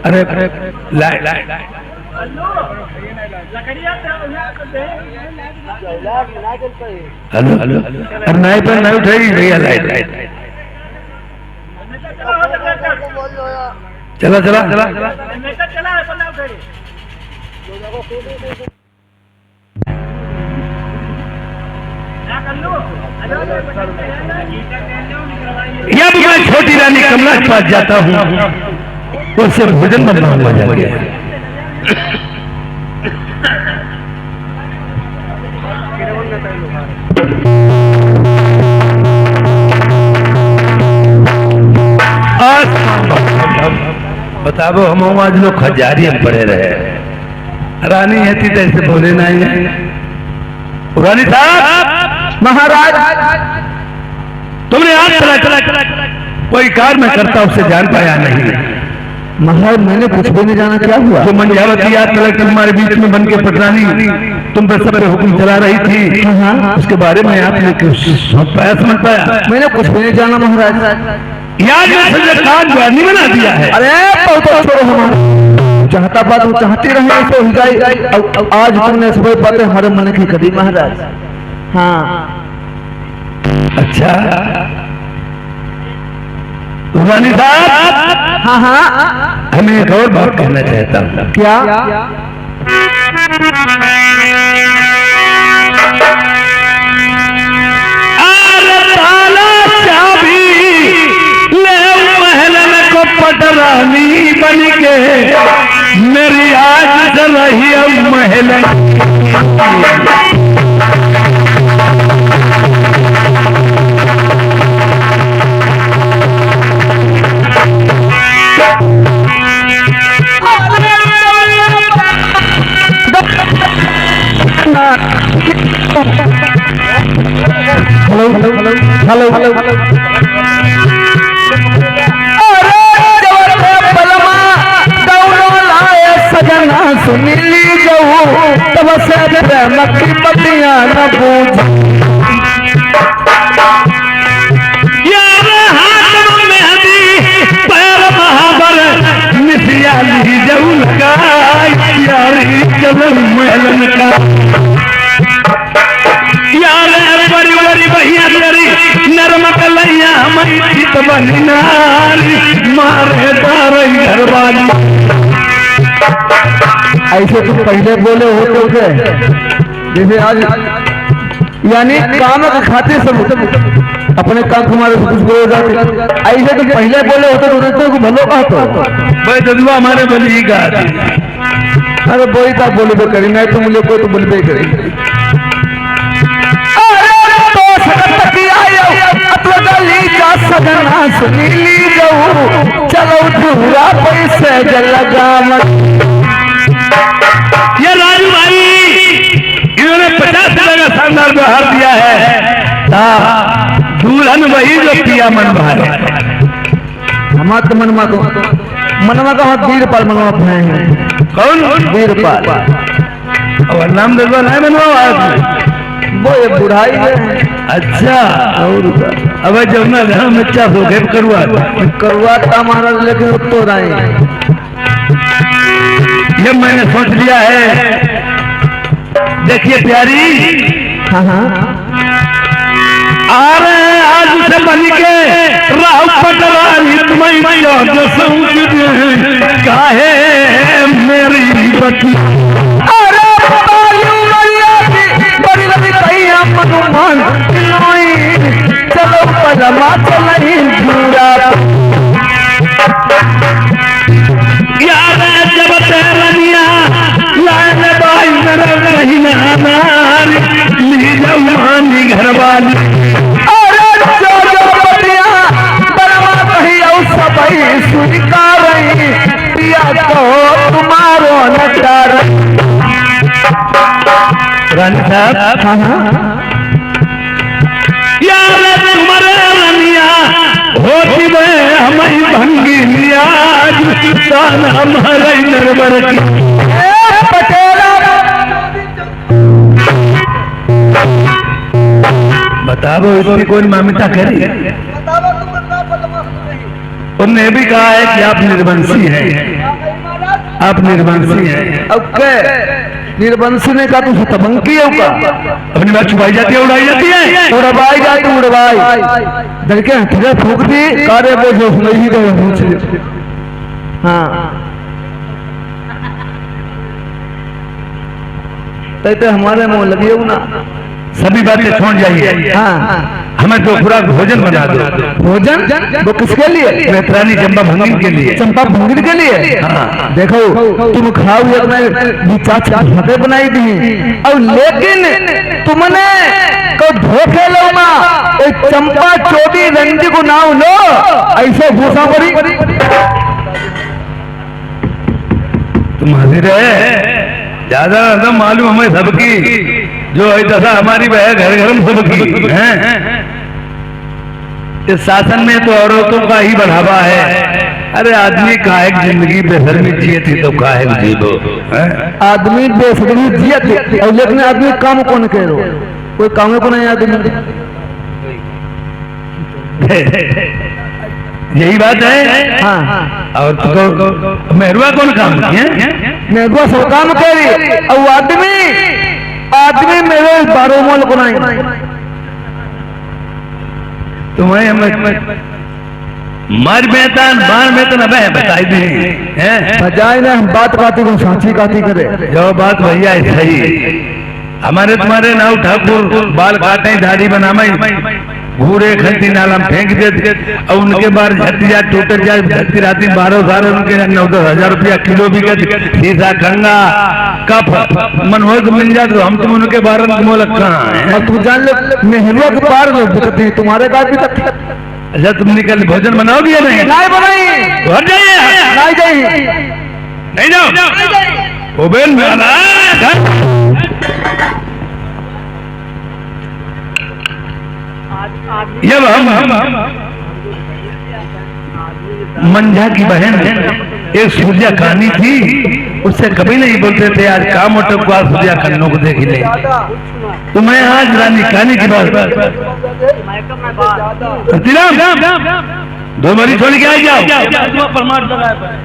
B: अरे हेलो अरे नाई पर नहीं उठाई भैया लाइट। चला जब मैं छोटी रानी कमला के पास जाता हूँ उससे भोजन बनवा जाता है। बताबो हम आज लोग खजारी हम पड़े रहे, रानी है थी तो ऐसे बोले नहीं। रानी साहब
A: महाराज
B: तुमने आज चला कोई कार में करता उससे जान पाया नहीं।
A: महाराज मैंने कुछ भी नहीं जाना, क्या हुआ?
B: जो मंझावती याद तलक तुम्हारे बीच में बन के पटरानी तुम पर सब पे हुक्म चला रही थी, उसके बारे में आपने समझ पाया?
A: मैंने कुछ भी नहीं जाना महाराज।
B: याद कान नहीं बना दिया है।
A: अरे बहुत छोड़ो, हमारा चाहता बात वो चाहती रहे तो हो जाए। आज तुमने सब बातें हमारे मन की करी महाराज। हाँ
B: अच्छा रानी साहब,
A: हाँ
B: हमें एक और बात कहना चाहता हूँ।
A: क्या?
B: पटरानी बन के मेरी आज चल रही है महल। हेलो
C: सुनीली जाऊ तब से प्रेम की पतियां न बूझ
B: यार हाथ में मेहंदी पैर महाबर मिसिया ली जाऊ लगा यारी कलम महलन का यार बड़ी बड़ी भैया तेरी नरम कलैया मई चित बनी नारी मारे दारई घरवाली।
C: ऐसे तुम पहले बोले होते थे जैसे आज यानी काम के खातिर सब अपने काम तुम्हारे से कुछ बोले जाते। ऐसे तुम पहले बोले होते तो को भलो कहते
B: भाई जज्बा हमारे बली का
C: अरे बोई का बोले तो करी नहीं तो मुझे कोई तो बोलबे करी। सगना सुनीली जाऊ चलो धूरा पैसे जलगा
B: ये राजू भाई इन्होंने 50 का शानदार व्यवहार दिया है। दुल्हन वही जो पिया मन भारे
C: हमारे मनमा का हाथ वीरपाल मनवा है।
B: कौन
C: वीरपाल
B: और नाम दलवा नहीं मनवा
C: वो ये बुढ़ाई है।
B: अच्छा और अब जब ना घर में अच्छा हो गए
C: करुआ हमारा लेकिन तो रहे
B: ये मैंने सोच लिया है। देखिए प्यारी आ रहे हैं आज उसे बन के राह पटवारी तुम्हें जो समझ काहे मेरी बच्ची
C: मन चलो पजमा चल पूरा
B: यार जब तेरनिया लाइन बाई मेरे रही नार ली जाऊ मानी घरवाली।
C: अरे जो बतिया बरवा कही और सबई स्वीकार पिया को तुम्हारो नचार
B: रानी साहब यार तुम्हारे रनिया होती वे हमारी भंगी लिया हमारे नरबर की
C: पटेला
B: बताओ इसकी कौन मान्यता करी। उन्होंने भी कहा है कि आप निर्वंशी हैं, आप निर्वंशी हैं।
C: अब क्या निर्वंशी ने कहा तुम तबंकी हो का
B: अपनी बात छुपाई जाती है उड़ाई जाती है
C: उड़वाई जाती उड़वाई देखे फिर फूक दी कार्य बोझ नहीं गए। हाँ तो हमारे मुंह लगी हो ना
B: सभी बातें छोड़ जाइए।
C: हाँ
B: हमें दो खुराक भोजन बना दो।
C: भोजन वो किसके लिए?
B: मेहतरानी चंपा भंगिन के लिए।
C: चंपा भंगिन के लिए।
B: हाँ।
C: देखो तुम खाओ ये बनाई दी और लेकिन तुमने को धोखे लो ना चंपा चोदी रंजी को नाव लो ऐसे घोषणा पड़ी
B: तुम हाजिर है ज्यादा तो मालूम हमें सबकी जो है दशा हमारी वह घर घर में सबकी है। इस शासन में तो औरतों का ही बढ़ावा है। अरे आदमी काहे जिंदगी बेशर्मी जिए थी तो काहे जीवो।
C: आदमी बेशर्मी जिए थे और लेकिन आदमी काम कौन करो कोई काम को नहीं आदमी
B: यही बात है।
C: हाँ
B: और तो मेहरुआ कौन काम किए?
C: मेहरुआ सब काम करी और आदमी मेरे बारो मोल को नहीं
B: तुम्हें मर बेतन बार बेतन अब बताई दी है
C: बजाय ना हम बात को साची काती करे
B: जो बात भैया है सही। हमारे तुम्हारे नाव ठाकुर बाल काटे दाढ़ी बनाई घूरे खंती नाला फेंक देते और उनके बाद झटिया टूट जाए धरती राती 12 साल उनके 9-10 हजार रुपया किलो बिकत शीशा खंगा कप मनोहर मिल जाए तो हम तुम उनके बारे में मोल कहाँ
C: तू जान लो मेहरुआ के पार लोग दिखते हैं तुम्हारे घर भी तक।
B: अच्छा तुम निकल भोजन बनाओगे या नहीं?
C: नहीं बनाई
B: घर जाइए
C: नहीं जाइए
B: नहीं जाओ ओ बेन जब हम मंझा की बहन है एक सूर्या कहानी थी, उससे कभी नहीं बोलते थे आज काम मोटो को आज सूर्या कन्नों को देख ले। तो मैं आज रानी कहानी की बात दो मरी छोड़ के आ जाओ परमार्थ लगाए।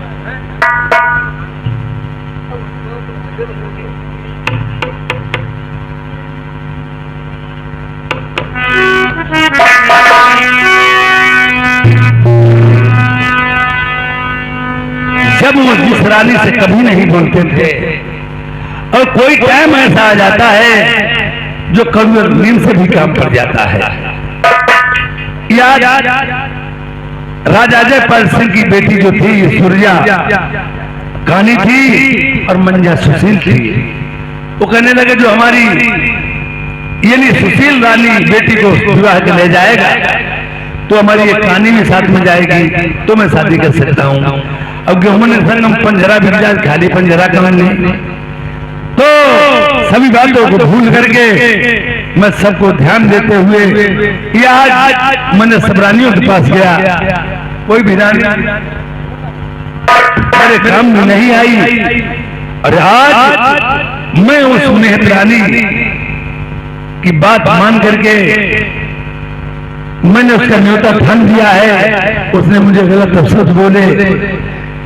B: जब वो जिस रानी से कभी नहीं बोलते थे और कोई टाइम ऐसा आ जाता है जो कभी नींद से भी काम पड़ जाता है। याद राजा जयपाल सिंह की बेटी जो थी सूर्या कहानी थी और मंजा सुशील थी। वो कहने लगे जो हमारी यानी सुशील रानी बेटी को विवाह के ले जाएगा तो हमारी एक कहानी भी साथ में जाएगी तो मैं शादी कर सकता हूँ। अब गेहूं ने संगम पंजरा बिक जाए खाली पंजरा करेंगे तो सभी बातों को भूल करके मैं सबको ध्यान देते हुए ये आज मैंने सब रानियों के पास गया, कोई भी रानी मेरे काम में नहीं आई। और आज मैं उस मेहत रानी की बात मान करके मैंने उसका न्योता ठान दिया है। उसने मुझे गलत अफसर बोले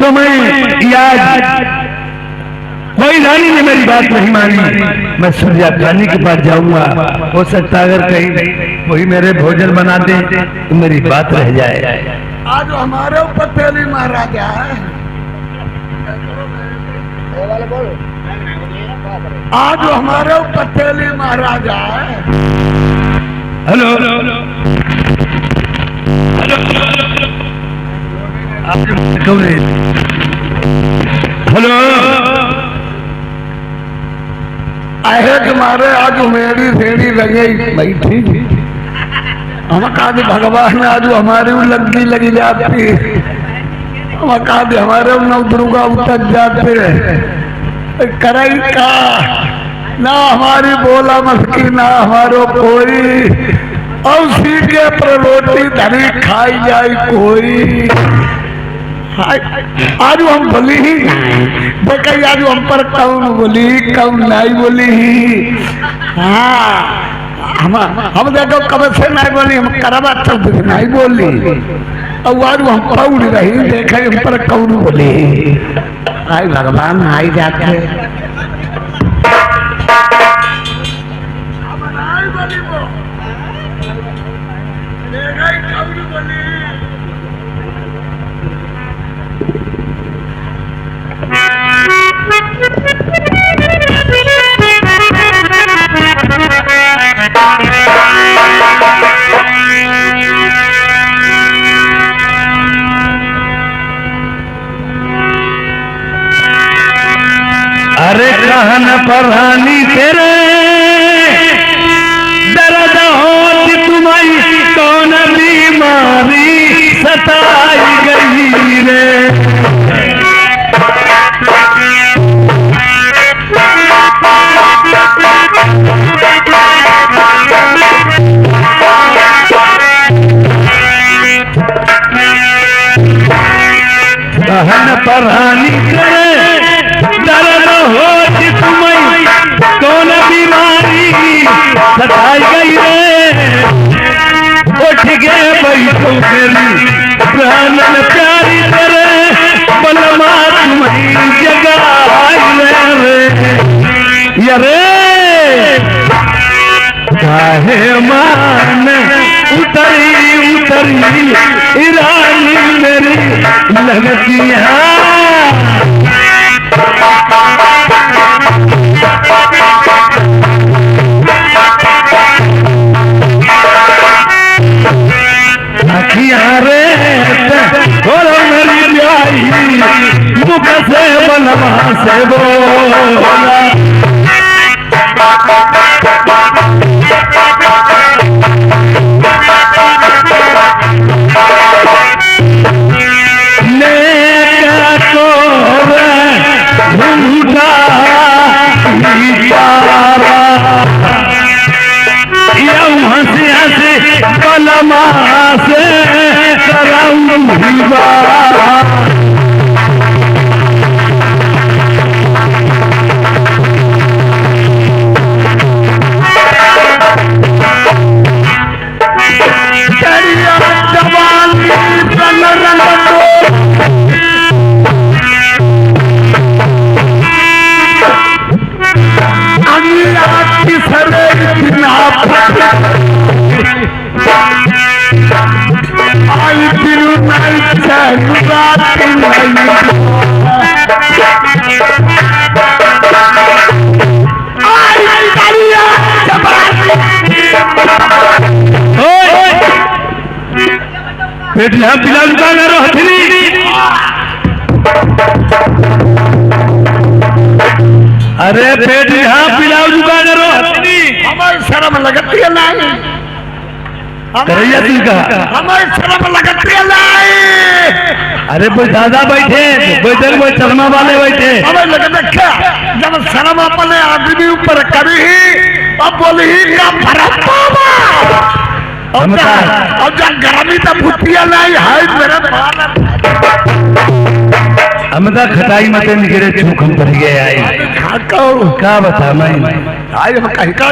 B: तो मैं आज कोई रानी ने मेरी बात नहीं मानी, मैं सूर्या रानी के पास जाऊंगा। हो सकता अगर कहीं वही मेरे भोजन बना दे तो मेरी बात रह जाए।
C: आज हमारे ऊपर तेली महाराजा है, आज हमारे ऊपर तेली महाराजा है।
B: हेलो हेलो
C: आहे तुम्हारे आज मेरी सेड़ी लगे बैठी हम कहा भगवान आज हमारी लगी जाती, हम कहा हमारे नव दुर्गा उतर जाते करई का ना हमारी बोला मस्की ना हमारो कोई और उसी के पर रोटी धनी खाई जाए कोई। आज हम बोली ही देखा आज हम पर कौन बोली कौन नहीं बोली। हाँ हम देखो कब से नहीं बोली, हम करवा चौथ से नहीं बोली और आज हम कौन रही देखा हम पर कौन बोली। आई भगवान आई जाते
B: अरे कहन परानी तेरे दर्द होती तुम्हारी कौन बीमारी सताई गई रे। कहन परानी तेरे दर्द होती तुम्हें कौन बीमारी सताई गई रे। उठ के बैठो मेरी प्राणन प्यारी तेरे बलमा तुम्हें जगाई रे। यरे काहे मान उतरी उतरी रानी मेरी लगती है। रे मेरी ब्याही मुख से बनवा से बोला बलमा से कराऊं पेट यहाँ पिला चुका करो हथनी। अरे पेट यहाँ पिला चुका करो हथनी।
C: हमारी शर्म लगती है नहीं,
B: करैया सिंह का
C: हमारी शर्म लगती है नहीं।
B: अरे कोई दादा बैठे बैठे कोई चश्मा वाले बैठे।
C: हमें लगता क्या जब शर्म अपने आदमी ऊपर करी अब बोली ही का फर्क पावा और जब गर्मी तो भुतिया नहीं है मेरे
B: हम तो खटाई मत निकले चूखम पर गए आई क्या बता मैं
C: आज हम कहीं का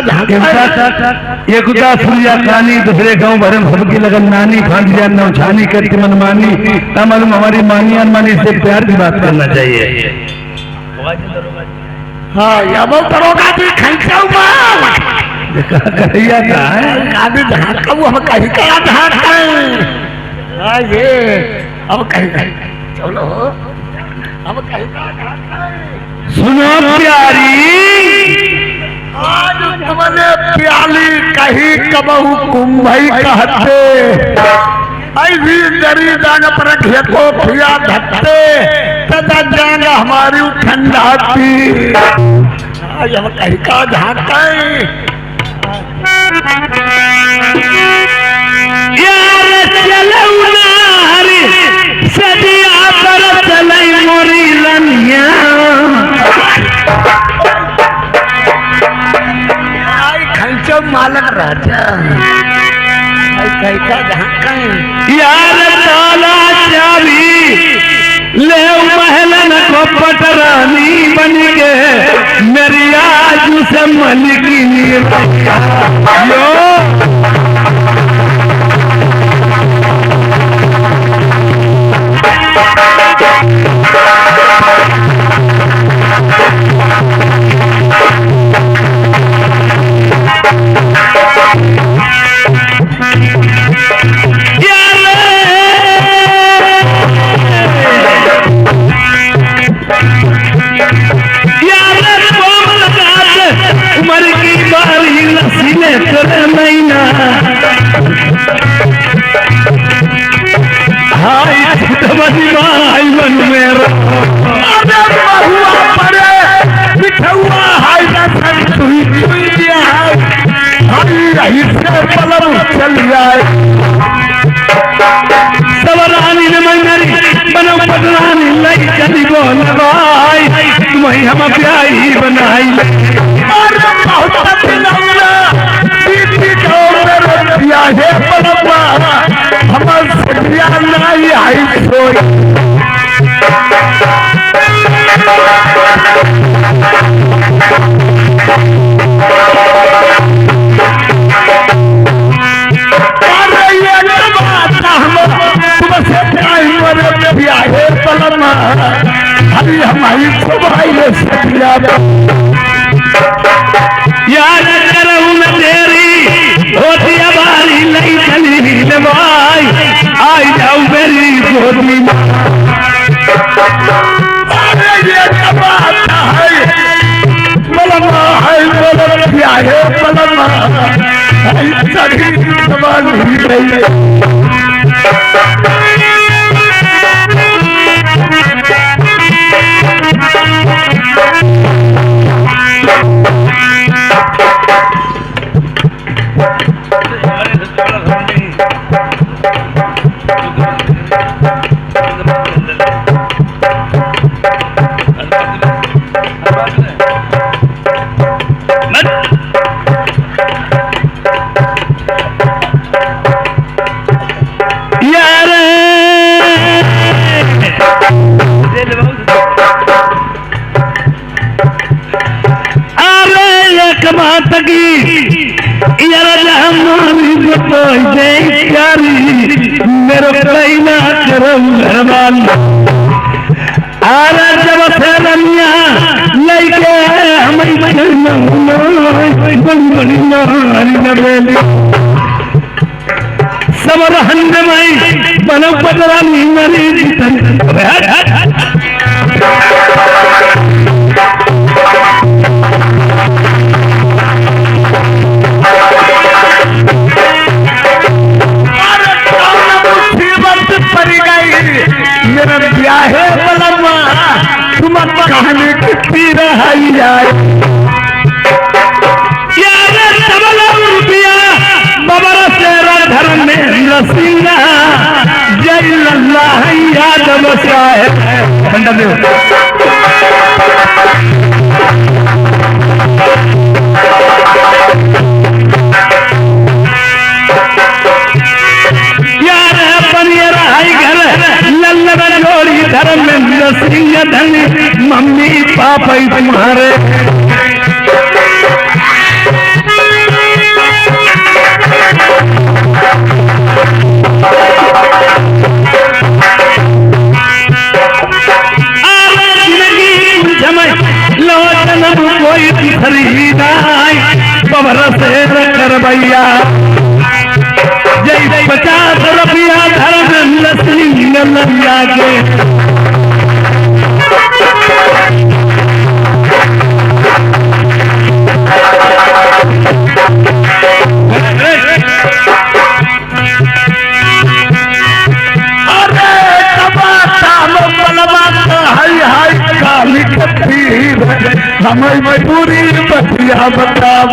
B: ये कुदा सूर्या कानी दूसरे गांव भरे सबकी लगन नानी फांसिया नौछानी करके मनमानी ना मालूम हमारी मानी अनमानी से प्यार की बात करना चाहिए।
C: हाँ या वो दरोगा भी खींचा हुआ
B: करैया का है
C: आदमी झाँका वो हम कहीं का झाँका हाँ ये अब कहीं का चलो अब कहीं का
B: सुनो प्यारी
C: आज तुमने प्याली कहीं कबहू कुंभई कहते ऐसी दरी जान पर खेतो पिया धत्ते तदा जान हमारी ठंडाती आज हम कहीं का झाँका
A: यार चलऊ नारी सदिया पर चलई मोरी लनिया
C: खंचो मालक राजा कहीं का झाँका
A: यार ताला चाबी ले महलन को पटरानी बन के मेरी आज से मलिकिनी यो उम्र की बारी नसीले तेरे महीना हाय छुटवनी भाई मन मेरा
C: अरे बहुआ पड़े बिठुआ हाय ना संतुई दिया हरी रही से पलम चल जाए
A: सवरानी ने मंगरी बनो पटरानी लई चली बोल भाई तुम्हें हम प्यारी बनाई
C: अरे बहुत दिलौला बीती को मेरे दिया है पलमा हमर सदिया नहीं आई सोई अरे ये बात हम तुमसे नहीं मरे दिया है पलमा अभी हमारी सुबह सदिया
A: याद करूँ न तेरी होती बारी नहीं चली भाई आई जाऊँ मेरी गोदी में
C: अरे ये बात है पलमा है बोल दिया है पलमा सभी सवाल ही रही
A: मेरो कई ना करो मेहरबान आरा जब से रमिया लेके हमें बड़ी नारी नबेली सब रहन में बनो पटरानी मरी
C: कहानी कितनी रहाई जाए।
B: बबर तेरा धर्मेंद्र सिंह जय अल्लाह यादव साहेब खंडा देव। धर्मेंद्र सिंह धनी मम्मी पापा तुम्हारे लोचन कोई खरीदाई बबर से कर भैया जय 50 रुपया धर्मेंद्र सिंह लैया के।
C: हमें मजबूरी बतिया बताब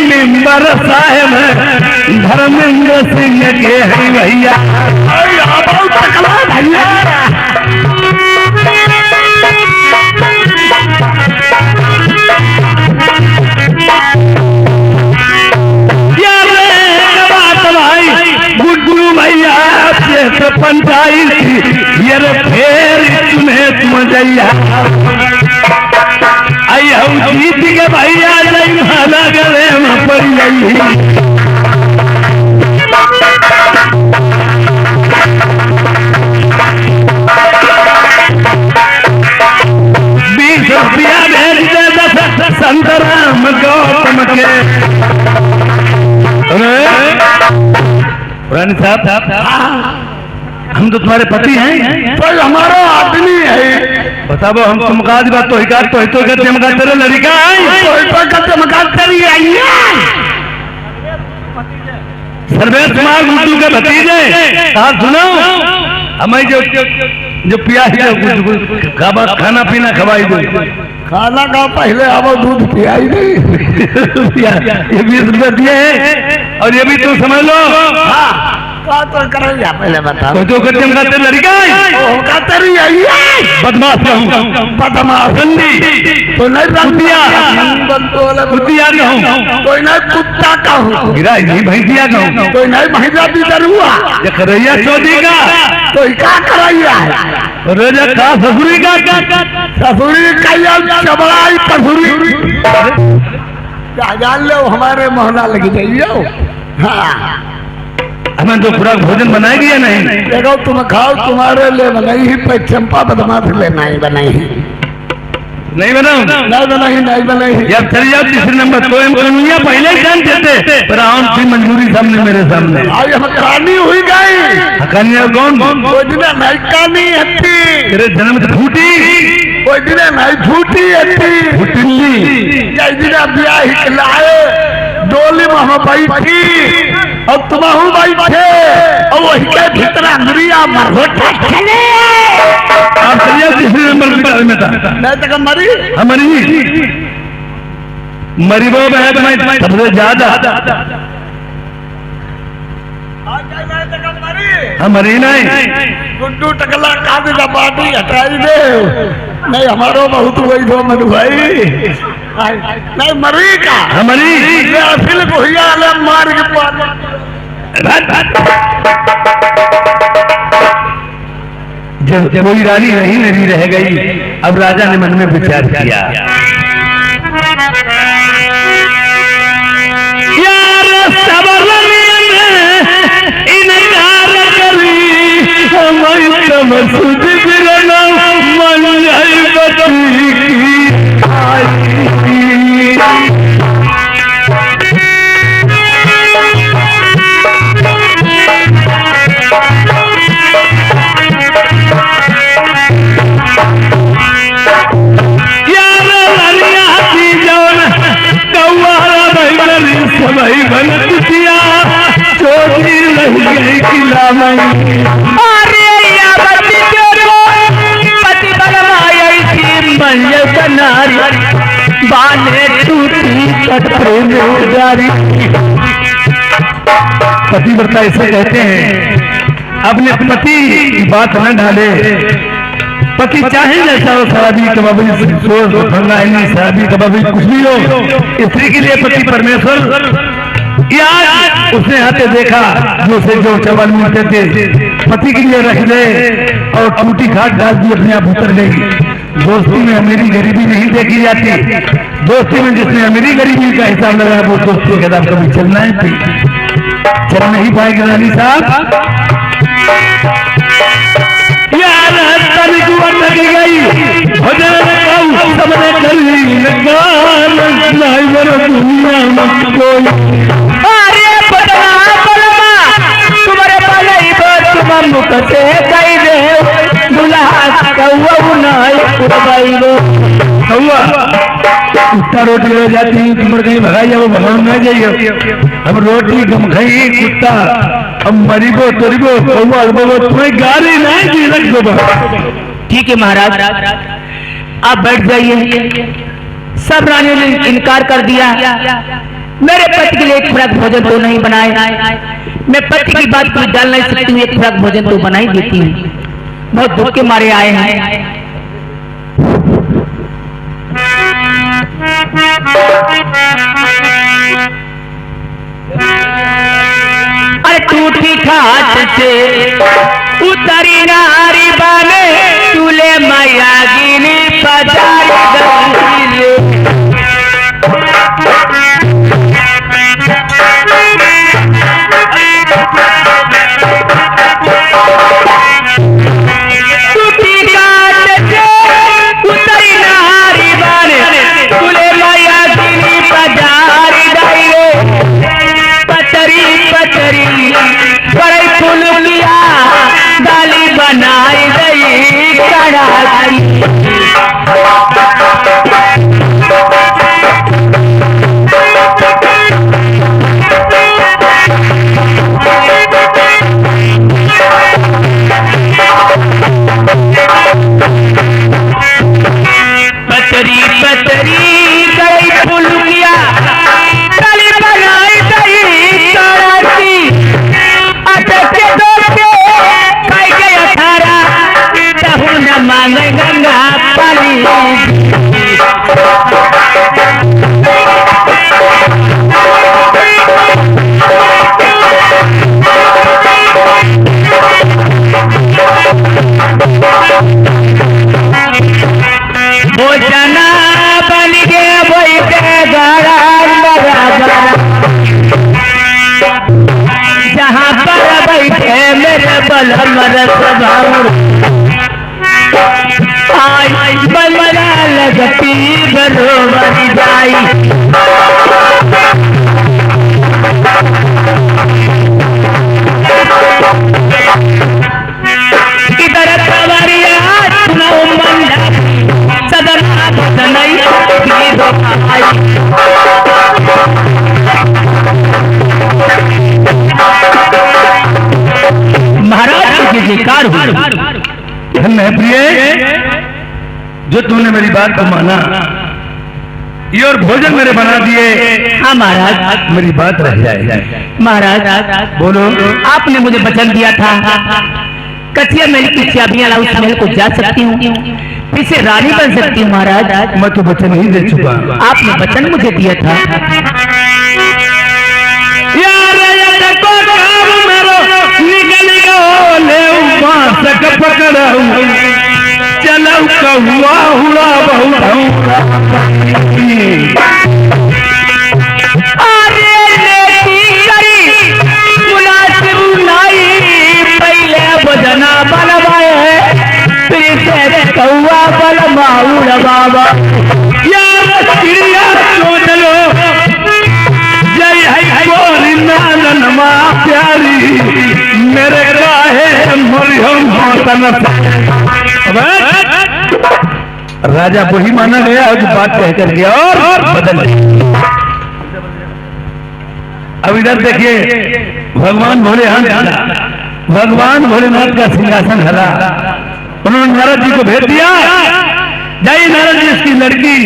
C: मेंबर साहेब धर्मेंद्र सिंह के है भैया भैया पंचायत ये फेर तुम्हें तुम जैया आई हम जीत के भैया जय माला गले में पड़ गई। 20 रुपया भेज दे संतराम गौतम के।
B: पुरानी साहब हम तो तुम्हारे पति हैं,
C: तो हमारा आदमी है।
B: बताओ हम तुम काज बात तो हिकार तो हितो कहते हम तेरे लड़का है
C: तो कहते हम तेरी आई
B: सर्वेश कुमार गुड्डू के भतीजे। साहब सुनो हमें जो पिया खाना पीना खवाई दो।
C: खाना का पहले अब दूध पियाई नहीं।
B: ये 20 रुपये दिए हैं और ये भी तुम समझ लो।
C: हाँ तो करेगा पहले बता
B: तो कहते हम कहते लड़का
C: होगा तेरी आई
B: बदमाश कहूँ
C: बदमाश तो नहीं
B: कुतिया कुतिया कहूँ
C: तो नहीं कुत्ता कहूँ
B: गिरा नहीं भैंसिया कहूँ
C: तो नहीं भैंसा भी डरुआ
B: करैया चौधरी का
C: तो क्या करैया है
B: रोजा का ससुरी का
C: ससुरी का चबड़ाई पसुरी जान लो हमारे मोहना लग जाइयो। हाँ
B: हमें तो पूरा भोजन बनाएगी या नहीं?
C: देखो तुम खाओ तुम्हारे लिए बनाई ही पे चंपा बदमाश ले नहीं बनाई
B: नहीं बनाऊ
C: नहीं बनाई
B: जब चली जाओ तीसरे नंबर तो कनुया पहले ही जान देते पर आम थी मजबूरी सामने मेरे सामने
C: आज हम कहानी हुई गई।
B: कन्या कौन
C: कोई दिन नहीं कहानी हत्ती
B: तेरे जन्म से फूटी
C: कोई दिन नहीं फूटी हत्ती
B: फूटी
C: दिन ब्याह लाए डोली में हम बैठी और तुमहू बैठे और वही के भीतर अंदरिया मरघोटा चले
B: आप चलिए तीसरे नंबर के बारे में था
C: नहीं तक मरी
B: हमारी मरी वो है तुम्हें सबसे ज्यादा हमारी नहीं
C: गुड्डू टकला काद का पार्टी हटाई दे नहीं हमारो बहुत वही दो मधु भाई नहीं मरी का
B: हमारी
C: फिर भैया मार के
B: जब कोई रानी नहीं मेरी रह गई अब राजा ने मन में विचार किया यार सबर इनकार करी हम सुध बिरना मन जाई बदली की वही बन कुटिया चोरी रह गई किला में।
A: अरे या बच्ची तेरो पति बनवाई थी मंजर बनारी बाने टूटी कटरे में जारी।
B: पतिव्रता इसे कहते हैं, अपने पति की बात न डाले। पति चाहे जैसा हो, शराबी कबाबी शराबी कबाबी कुछ भी हो, स्त्री के लिए पति परमेश्वर। या उसने आते देखा जो से जो चावल मिलते थे पति के लिए रख दे और टूटी खाट डाल दी, अपने आप उतर गई। दोस्ती में अमीरी गरीबी नहीं देखी जाती। दोस्ती में जिसने अमीरी गरीबी का हिसाब लगाया वो दोस्ती के साथ कभी चलना है चल नहीं पाएगा रानी साहब। यार तन जुआ लग गई सबने कर ली दुनिया में कोई।
A: अरे बदला बलमा तुम्हारे भलाई तुम मुख से कही दे दुल्हा कौआ नहीं कुर्बाई
B: कौआ कुत्ता रोटी ले जाती है, तुम कहीं भगाई वो भगवान न जाइए। हम रोटी गम खाई कुत्ता हम मरीबो तोरीबो कौआ तुम्हें गाली नहीं दी रख दो।
A: ठीक है महाराज, आप बैठ जाइए। सब रानियों ने इनकार कर दिया। मेरे पति के लिए एक खुराक भोजन तो नहीं बनाए। मैं पति की बात को डाल नहीं सकती हूँ, एक खुराक भोजन तो बना ही देती हूँ। बहुत दुख के मारे आए हैं। अरे टूटी खाट से उतरी नारी बने तुले मैया गिनी पधारी गंगीले। टूटी खाट से उतरी नारी बने तुले मैया गिनी पधारी गंगीले। पतरी पतरी बड़े फुलुलिया डाली बनाई गई कड़ाई। पतरी पतरी गई फुलुलिया डाली बनाई गई कड़ाई। अटके दोके खाई गया थारा तहु न मांगे गंगा पानी। भोजना बन गया वही गड़ा जहाँ पर बैठे मेरे बलम रसभाऊ आई बलरा लगती बरोबर जाई। इधर सवारिया सुनाओ मंडा सदन नहीं महाराज की जयकार हुई।
B: धन्य प्रिय जो तुमने मेरी बात को माना, ये और भोजन मेरे बना दिए।
A: हाँ महाराज,
B: मेरी बात रह जाए।
A: महाराज
B: बोलो।
A: आपने मुझे वचन दिया था कचिया मेरी की चाबियां लाऊं, महल को जा सकती हूँ, फिर से रानी बन सकती हूँ। महाराज
B: मैं तो वचन ही दे चुका।
A: आपने वचन मुझे दिया था।
B: चलो कहुआ हुआ बहुत
A: पहले भजना बनवाए है फिर से कौआ बलमाऊड़ बाबा।
B: यार चिड़िया सोच लो जय है गोरी नानमा प्यारी मेरे काहे मरियम राजा वही माना गया जो बात कह कर गया और बदल अब इधर देखिए भगवान भोलेनाथ का सिंहासन हरा, उन्होंने नारद जी को भेज दिया, जाइए नारद जी इसकी लड़की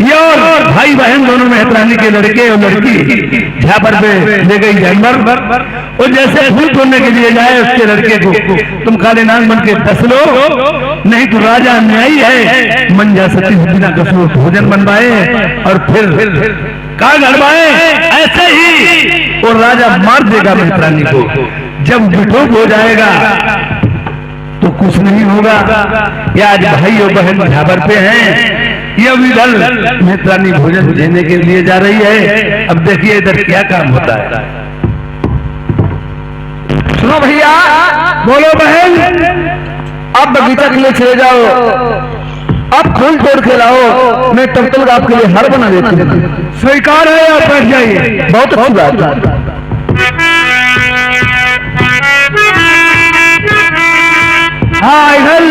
B: ये और भाई बहन दोनों मेहतरानी के लड़के और लड़की झापर पे ले गई जानवर, और जैसे फूल तोड़ने के लिए जाए उसके लड़के को तुम काले नाग बन के फंस लो, नहीं तो राजा न्यायी है, मन जा सती बिना कसो भोजन बनवाए और फिर का गड़वाए, ऐसे ही और राजा मार देगा मेहतरानी को। जब विठोक हो जाएगा तो कुछ नहीं होगा। या आज भाई और बहन झाबर पे हैं, ये अब इधर मेहतरानी भोजन देने के लिए जा रही है। अब देखिए इधर क्या काम होता है।
A: सुनो भैया,
B: बोलो बहन,
A: आप बगीचा के लिए चले जाओ, आप फूल तोड़ के लाओ, मैं तब तक आपके लिए हार बना देती हूँ।
B: स्वीकार है, आप बैठ जाइए।
A: बहुत अच्छी बात है।
B: हाँ, इधर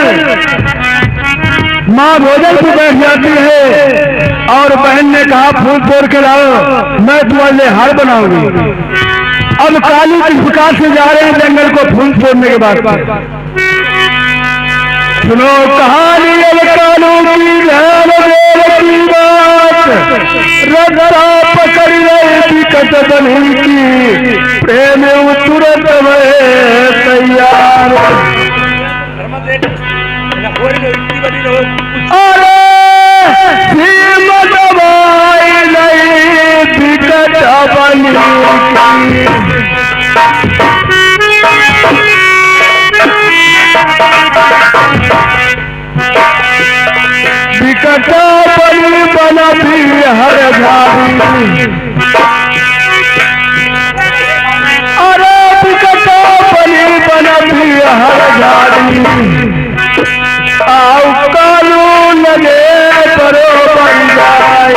B: माँ भोजन पे बैठ जाती है और बहन ने कहा फूल तोड़ के लाओ, मैं तुम्हारे लिए हार बनाऊंगी। अब कालू किस प्रकार से जा रहे हैं जंगल को फूल तोड़ने के बाद। सुनो कहानी अब कालू की ध्यान की बात, रजा पकड़ रही विकट बनी की, प्रेम तुरंत तैयार। अरे श्रीमद भाई नहीं विकट बनी विकट बनी बना भी हर झाड़ी। अरे विकट बनी बना भी हर झाड़ी, आओ कानू लगे करो बन जाए।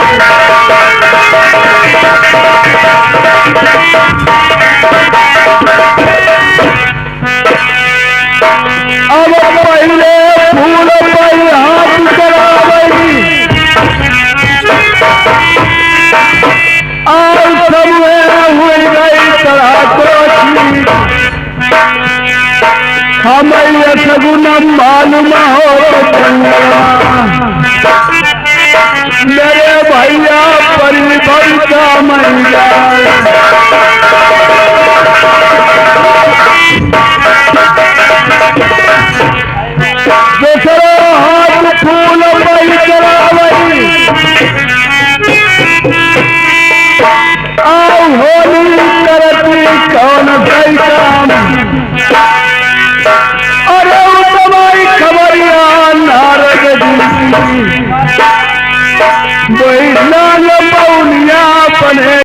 B: अब पहले फूल पर हाथ चढ़ावई, और सब हुई गई चढ़ाकोची, हमें सगुन मालूम हो मेरे भैया परिभव का महिला। दूसरा हाथ फूल पर चढ़ावई, आओ होली करती कौन सही काम। अरे तुम्हारी खबरिया नारद जी, वही नाग पौनिया बने।